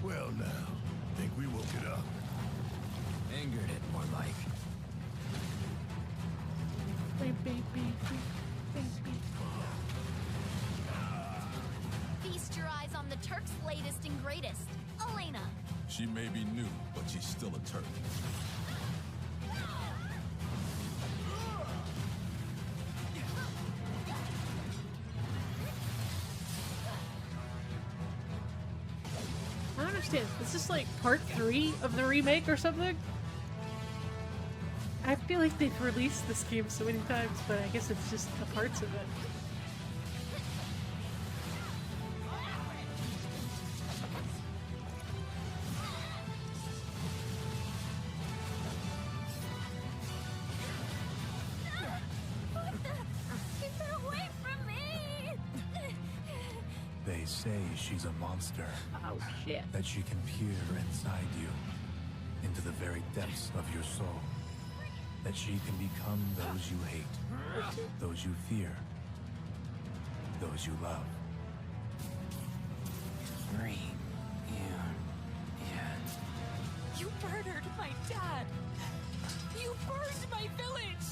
Speaker 5: Well now, think we woke it up.
Speaker 12: Angered it, more like.
Speaker 11: Feast your eyes on the Turk's latest and greatest, Elena.
Speaker 5: She may be new, but she's still a Turk.
Speaker 2: I don't understand. Is this like part 3 of the remake or something? I feel like they've released this game so many times, but I guess it's just the parts of it.
Speaker 3: They say she's a monster.
Speaker 2: Oh shit.
Speaker 3: That she can peer inside you, into the very depths of your soul. That she can become those you hate, those you fear, those you love.
Speaker 13: You murdered my dad! You burned my village!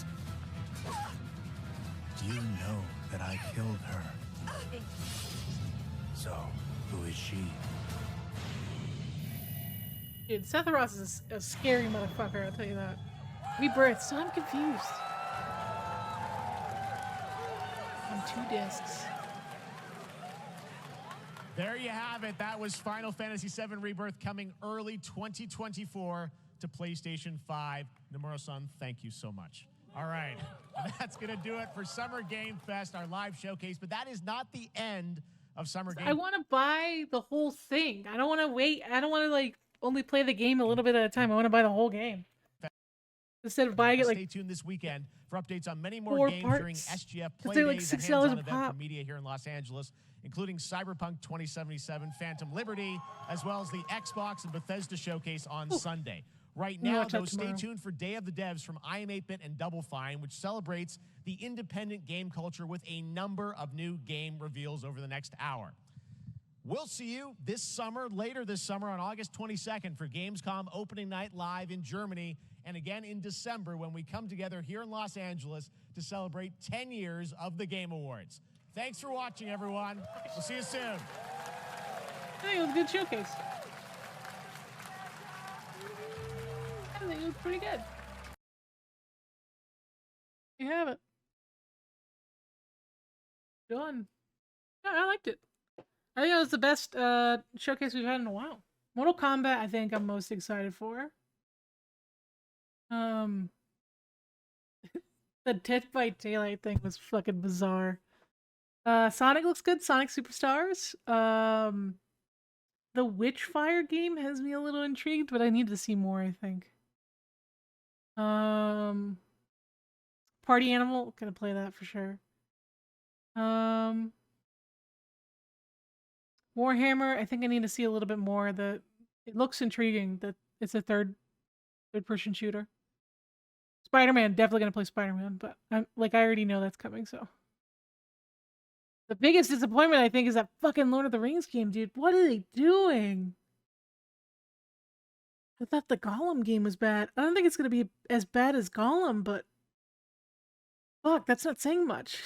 Speaker 3: You know that I killed her. So, who is she?
Speaker 2: Dude, Seth Ross is a scary motherfucker, I'll tell you that. Rebirth, so I'm confused. On 2 discs.
Speaker 1: There you have it. That was Final Fantasy VII Rebirth coming early 2024 to PlayStation 5. Nomura-san, thank you so much. All right, that's going to do it for Summer Game Fest, our live showcase. But that is not the end of Summer Game
Speaker 2: I want to buy the whole thing. I don't want to wait. I don't want to like only play the game a little bit at a time. I want to buy the whole game. Instead of buying it like...
Speaker 1: Stay tuned this weekend for updates on many more games during SGF Play
Speaker 2: they're
Speaker 1: Days,
Speaker 2: like
Speaker 1: a
Speaker 2: $6
Speaker 1: hands-on
Speaker 2: a
Speaker 1: event
Speaker 2: pop.
Speaker 1: for media here in Los Angeles, including Cyberpunk 2077, Phantom Liberty, as well as the Xbox and Bethesda showcase on Sunday. Right now, though, stay tuned for Day of the Devs from I Am 8-Bit and Double Fine, which celebrates the independent game culture with a number of new game reveals over the next hour. We'll see you this summer, later this summer on August 22nd for Gamescom opening night live in Germany, and again in December when we come together here in Los Angeles to celebrate 10 years of the Game Awards. Thanks for watching, everyone. We'll see you soon.
Speaker 2: I think it was a good showcase. I think it was pretty good. You have it. Done. Yeah, I liked it. I think it was the best showcase we've had in a while. Mortal Kombat, I think I'm most excited for. The Dead by Daylight thing was fucking bizarre. Sonic looks good. Sonic Superstars. The Witchfire game has me a little intrigued, but I need to see more, I think. Party Animal, gonna play that for sure. Warhammer, I think I need to see a little bit more. It looks intriguing that it's a third person shooter. Spider-Man, definitely gonna play Spider-Man, but I already know that's coming, so. The biggest disappointment, I think, is that fucking Lord of the Rings game, dude. What are they doing? I thought the Gollum game was bad. I don't think it's gonna be as bad as Gollum, but fuck, that's not saying much.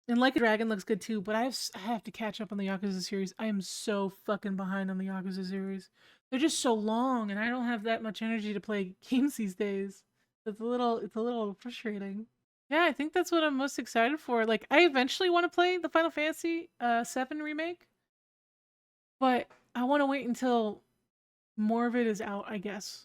Speaker 2: And Like a Dragon looks good too, but I have to catch up on the Yakuza series. I am so fucking behind on the Yakuza series. They're just so long, and I don't have that much energy to play games these days. It's a little frustrating. Yeah, I think that's what I'm most excited for. Like, I eventually want to play the Final Fantasy VII Remake, but I want to wait until more of it is out, I guess.